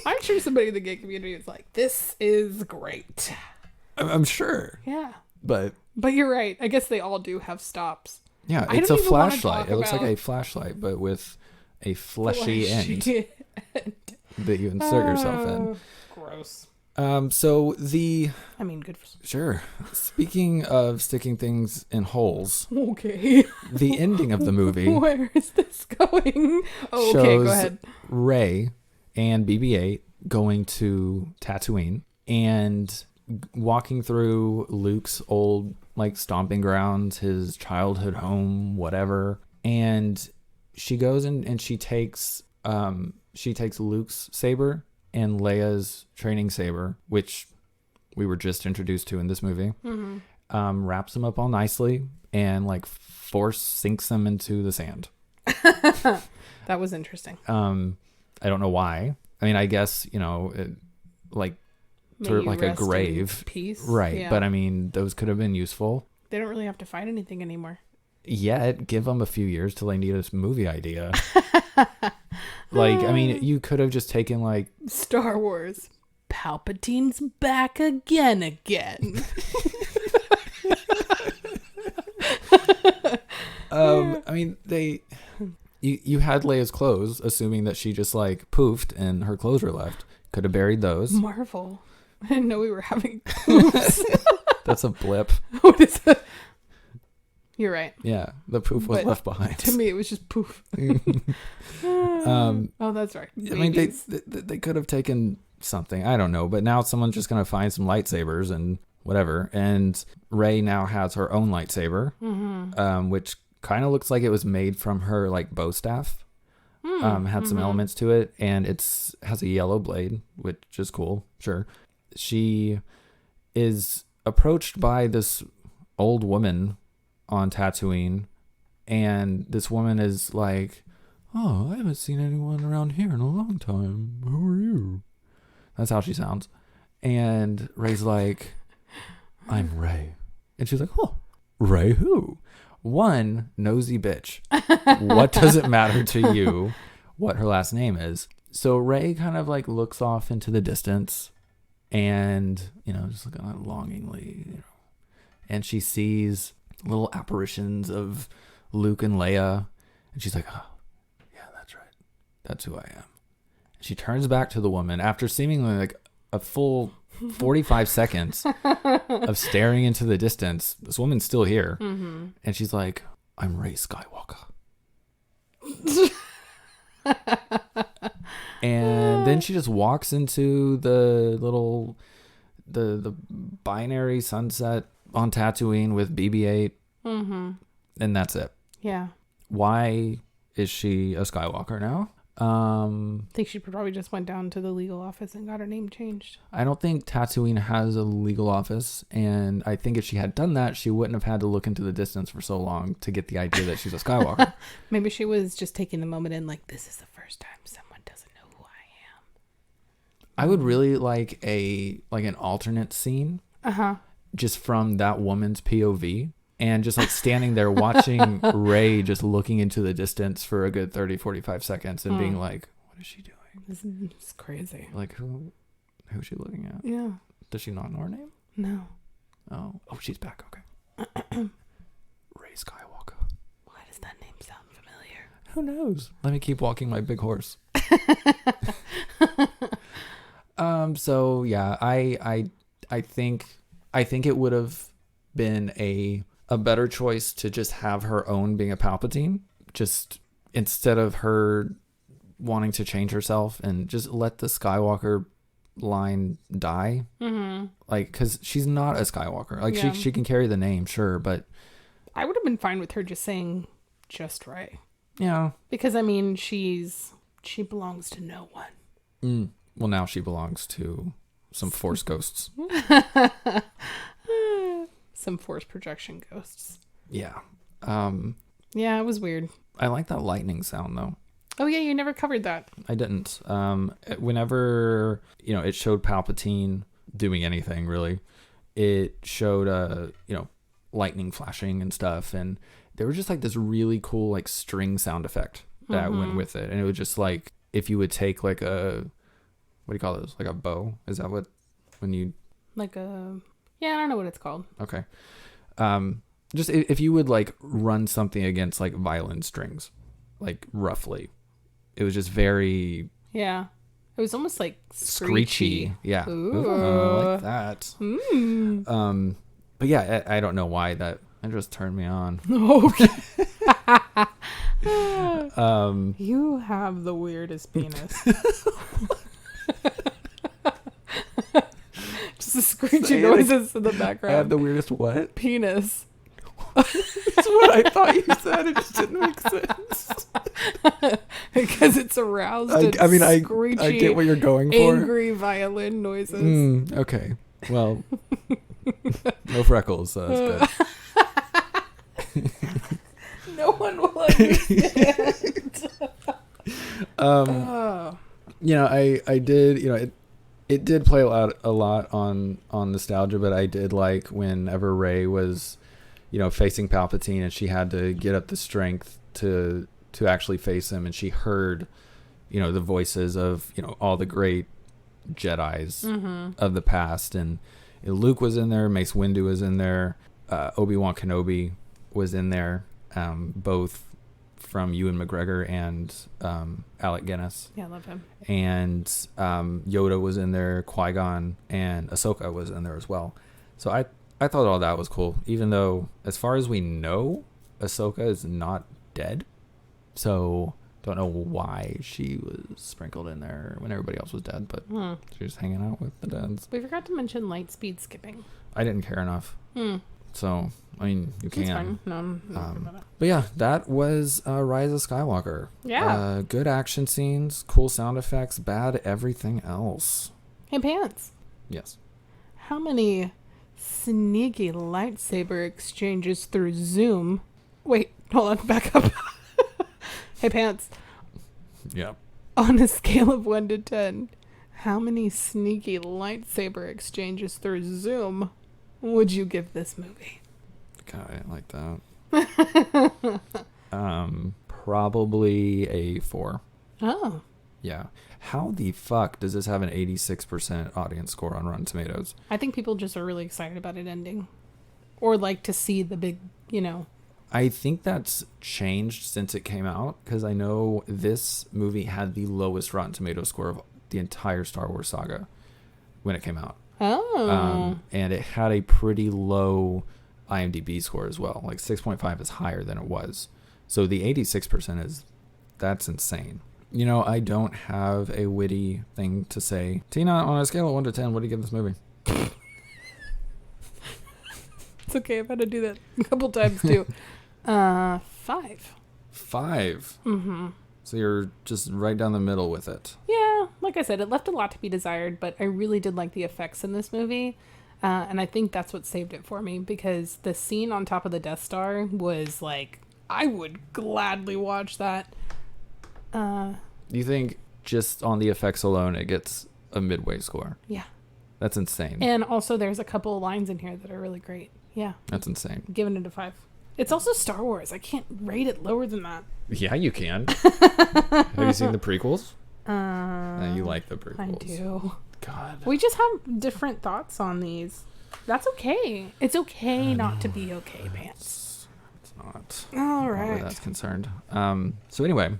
I'm sure somebody in the gay community is like, this is great. I'm sure. Yeah. But you're right. I guess they all do have stops. yeah, I it's don't a even wanna flashlight. talk It looks like about- a flashlight, but with a fleshy end Fleshy. that you insert yourself in. Gross. So the I mean, good for... sure. Speaking of sticking things in holes, Okay. the ending of the movie Where is this going? Oh, shows okay, go ahead. Rey and BB-8 going to Tatooine and walking through Luke's old like stomping grounds, his childhood home, whatever. And she goes and she takes Luke's saber and Leia's training saber, which we were just introduced to in this movie. Wraps them up all nicely and like force sinks them into the sand. That was interesting. I don't know why. I mean, I guess, like May sort of you like a rest in grave. peace. Right. Yeah. But I mean, those could have been useful. They don't really have to fight anything anymore. Yet, give them a few years till they need a movie idea. Like, I mean, you could have just taken like... Star Wars. Palpatine's back again. I mean, you had Leia's clothes, assuming that she just like poofed and her clothes were left. Could have buried those. Marvel. I didn't know we were having poofs. That's a blip. What is it? You're right. Yeah, the poof was But left behind. To me, it was just poof. Oh, that's right. I mean, Babies. they could have taken something. I don't know. But now someone's just going to find some lightsabers and whatever. And Rey now has her own lightsaber, which kind of looks like it was made from her like bow staff. Had some elements to it. And has a yellow blade, which is cool. Sure. She is approached by this old woman on Tatooine. And this woman is like, "Oh, I haven't seen anyone around here in a long time. Who are you?" That's how she sounds. And Rey's like, "I'm Rey." And she's like, "Oh, Rey who?" One, nosy bitch. What does it matter to you what her last name is? So Rey kind of like looks off into the distance and, just looking at it longingly, and she sees little apparitions of Luke and Leia. And she's like, "Oh, yeah, that's right. That's who I am." And she turns back to the woman after seemingly like a full 45 seconds of staring into the distance. This woman's still here. And she's like, "I'm Rey Skywalker." And then she just walks into the little the binary sunset on Tatooine with BB-8, and that's it. Yeah. Why is she a Skywalker now? I think she probably just went down to the legal office and got her name changed. I don't think Tatooine has a legal office, and I think if she had done that, she wouldn't have had to look into the distance for so long to get the idea that she's a Skywalker. Maybe she was just taking the moment in, like, this is the first time someone doesn't know who I am. I would really like an alternate scene, just from that woman's POV. And just like standing there watching Rey just looking into the distance for a good 30, 45 seconds and being like, what is she doing? This is crazy. Like, who's she looking at? Yeah. Does she not know her name? No. Oh, she's back. Okay. Rey Skywalker. Why does that name sound familiar? Who knows? Let me keep walking my big horse. So yeah, I think it would have been a better choice to just have her own being a Palpatine, just instead of her wanting to change herself, and just let the Skywalker line die. Like, because she's not a Skywalker. Like, she can carry the name, sure, but I would have been fine with her just saying just Rey. Yeah. Because, I mean, she belongs to no one. Well, now she belongs to some Force ghosts. Some Force projection ghosts. Yeah. Yeah, it was weird. I like that lightning sound, though. Oh, yeah, you never covered that. I didn't. Whenever, it showed Palpatine doing anything, really, it showed, lightning flashing and stuff. And there was just, like, this really cool, like, string sound effect that went with it. And it was just, like, if you would take, like, what do you call those? Like a bow? Is that what, when you... Like a... Yeah, I don't know what it's called. Okay. Just if you would, like, run something against, like, violin strings, like, roughly. It was just very... Yeah. It was almost, like, screechy. Yeah. Ooh. I like that. But, yeah, I don't know why that just turned me on. Okay. You have the weirdest penis. Just the screeching noises in the background. I have the weirdest what? Penis. That's what I thought you said. It just didn't make sense. Because it's aroused. I get what you're going for. Angry violin noises. Okay. Well, no freckles. So that's good. No one will understand. I did, it did play a lot on nostalgia, but I did like whenever Rey was, facing Palpatine and she had to get up the strength to actually face him, and she heard, the voices of, all the great Jedis of the past, and Luke was in there, Mace Windu was in there, Obi-Wan Kenobi was in there, both from Ewan McGregor and Alec Guinness. Yeah, I love him. And Yoda was in there, Qui-Gon, and Ahsoka was in there as well. So I thought all that was cool, even though, as far as we know, Ahsoka is not dead. So don't know why she was sprinkled in there when everybody else was dead, but she was hanging out with the deads. We forgot to mention light speed skipping. I didn't care enough. So, I mean, you can. It's fine. No, I'm not about it. But yeah, that was Rise of Skywalker. Yeah. Good action scenes, cool sound effects, bad everything else. Hey, Pants. Yes. How many sneaky lightsaber exchanges through Zoom? Wait, hold on, back up. Hey, Pants. Yeah. On a scale of 1 to 10, how many sneaky lightsaber exchanges through Zoom would you give this movie? God, I didn't like that. Probably a 4. Oh. Yeah. How the fuck does this have an 86% audience score on Rotten Tomatoes? I think people just are really excited about it ending. Or like to see the big, I think that's changed since it came out, because I know this movie had the lowest Rotten Tomatoes score of the entire Star Wars saga when it came out. Oh. And it had a pretty low IMDb score as well. Like 6.5 is higher than it was. So the 86% that's insane. I don't have a witty thing to say. Tina, on a scale of 1 to 10, what do you give this movie? It's okay. I've had to do that a couple times too. 5. 5. Mm-hmm. So you're just right down the middle with it. Yeah, like I said, it left a lot to be desired, but I really did like the effects in this movie. And I think that's what saved it for me, because the scene on top of the Death Star was like, I would gladly watch that. You think just on the effects alone, it gets a midway score? Yeah. That's insane. And also there's a couple of lines in here that are really great. Yeah. That's insane. Giving it a 5. It's also Star Wars. I can't rate it lower than that. Yeah, you can. Have you seen the prequels? You like the prequels. I do. God. We just have different thoughts on these. That's okay. It's okay not to be okay, Pants. It's not. All Where right. that's concerned. So anyway,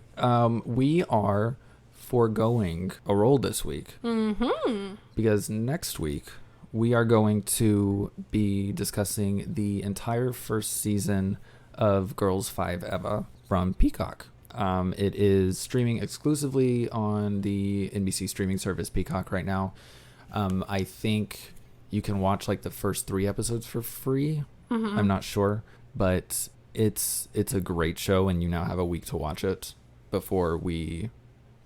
we are foregoing a role this week. Mm-hmm. Because next week we are going to be discussing the entire first season of Girls 5 Eva from Peacock. It is streaming exclusively on the NBC streaming service Peacock right now. I think you can watch like the first 3 episodes for free. Mm-hmm. I'm not sure, but it's a great show, and you now have a week to watch it before we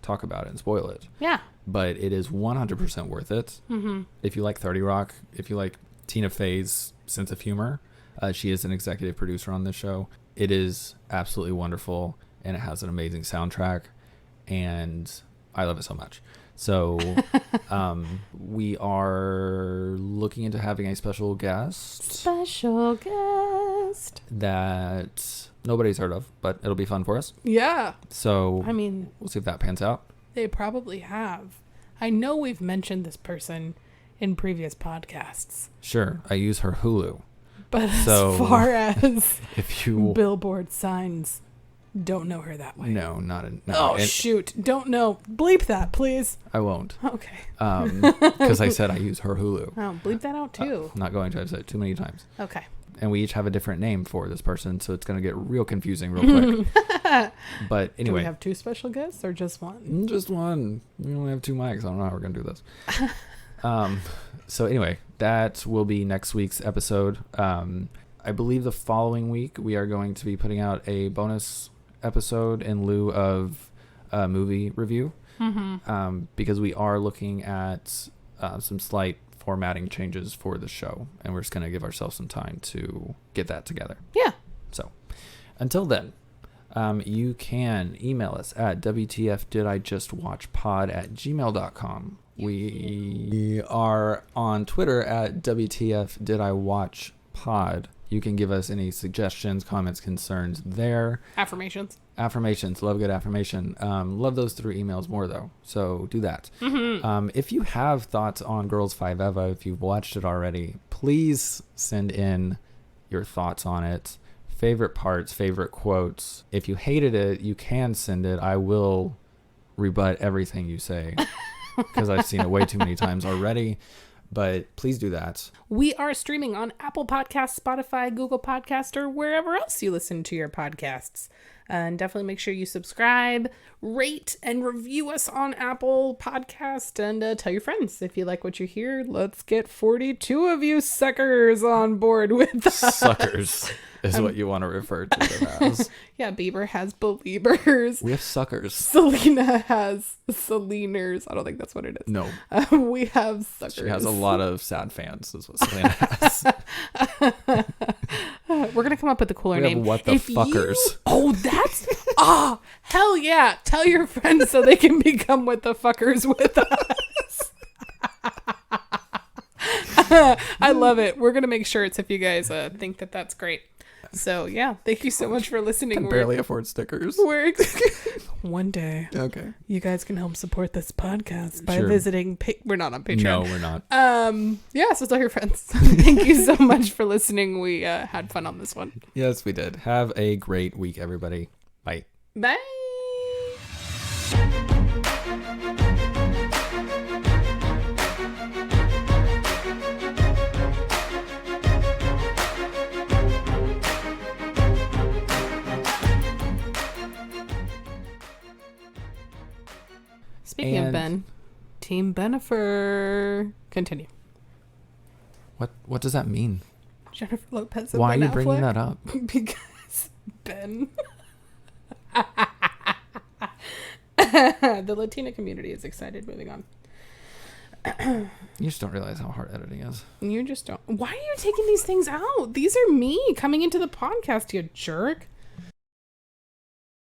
talk about it and spoil it. Yeah. But it is 100% worth it. Mm-hmm. If you like 30 Rock, if you like Tina Fey's sense of humor, she is an executive producer on this show. It is absolutely wonderful, and it has an amazing soundtrack, and I love it so much. So we are looking into having a special guest that nobody's heard of, but it'll be fun for us. Yeah. So I mean, we'll see if that pans out. they probably have. I know we've mentioned this person in previous podcasts. Sure, I use her Hulu. But So, as far as If you billboard signs, don't know her that way. no, not in, no, Oh, and shoot. Don't know. Bleep that, please. I won't. Okay. Because I said I use her Hulu. Oh, bleep that out too. Not going to. I've said it too many times. Okay. And we each have a different name for this person, so it's going to get real confusing real quick. But Do anyway. we have 2 special guests or just one? Just one. We only have 2 mics. I don't know how we're going to do this. So anyway, that will be next week's episode. I believe the following week we are going to be putting out a bonus episode in lieu of a movie review. Mm-hmm. Because we are looking at some slight formatting changes for the show, and we're just going to give ourselves some time to get that together. Yeah. So until then, you can email us at wtfdidijustwatchpod@gmail.com. We are on Twitter at wtfdidIwatchpod. You can give us any suggestions, comments, concerns there. Affirmations. Affirmations. Love good affirmation. Love those through emails more, though. So do that. Mm-hmm. If you have thoughts on Girls 5 Eva, if you've watched it already, please send in your thoughts on it. Favorite parts, favorite quotes. If you hated it, you can send it. I will rebut everything you say because I've seen it way too many times already. But please do that. We are streaming on Apple Podcasts, Spotify, Google Podcasts, or wherever else you listen to your podcasts. And definitely make sure you subscribe, rate, and review us on Apple Podcast, and tell your friends if you like what you hear. Let's get 42 of you suckers on board with us. Suckers is what you want to refer to them as. Yeah, Bieber has believers. We have suckers. Selena has Seleners. I don't think that's what it is. No. We have suckers. She has a lot of sad fans, is what Selena has. We're going to come up with a cooler We name. have what the fuckers. Oh, that's... hell yeah. Tell your friends so they can become what the fuckers with us. I love it. We're going to make shirts if you guys think that that's great. So, yeah. Thank you so much for listening. I can barely afford stickers. One day. Okay. You guys can help support this podcast by Sure. visiting... We're not on Patreon. No, we're not. Yeah, so tell your friends. Thank you so much for listening. We had fun on this one. Yes, we did. Have a great week, everybody. Bye. Bye. Speaking of Ben, Team Benifer. Continue. What does that mean? Jennifer Lopez and Why are Ben you bringing Affleck? that up? Because Ben. The Latina community is excited. Moving on. You just don't realize how hard editing is. You just don't. Why are you taking these things out? These are me coming into the podcast, you jerk.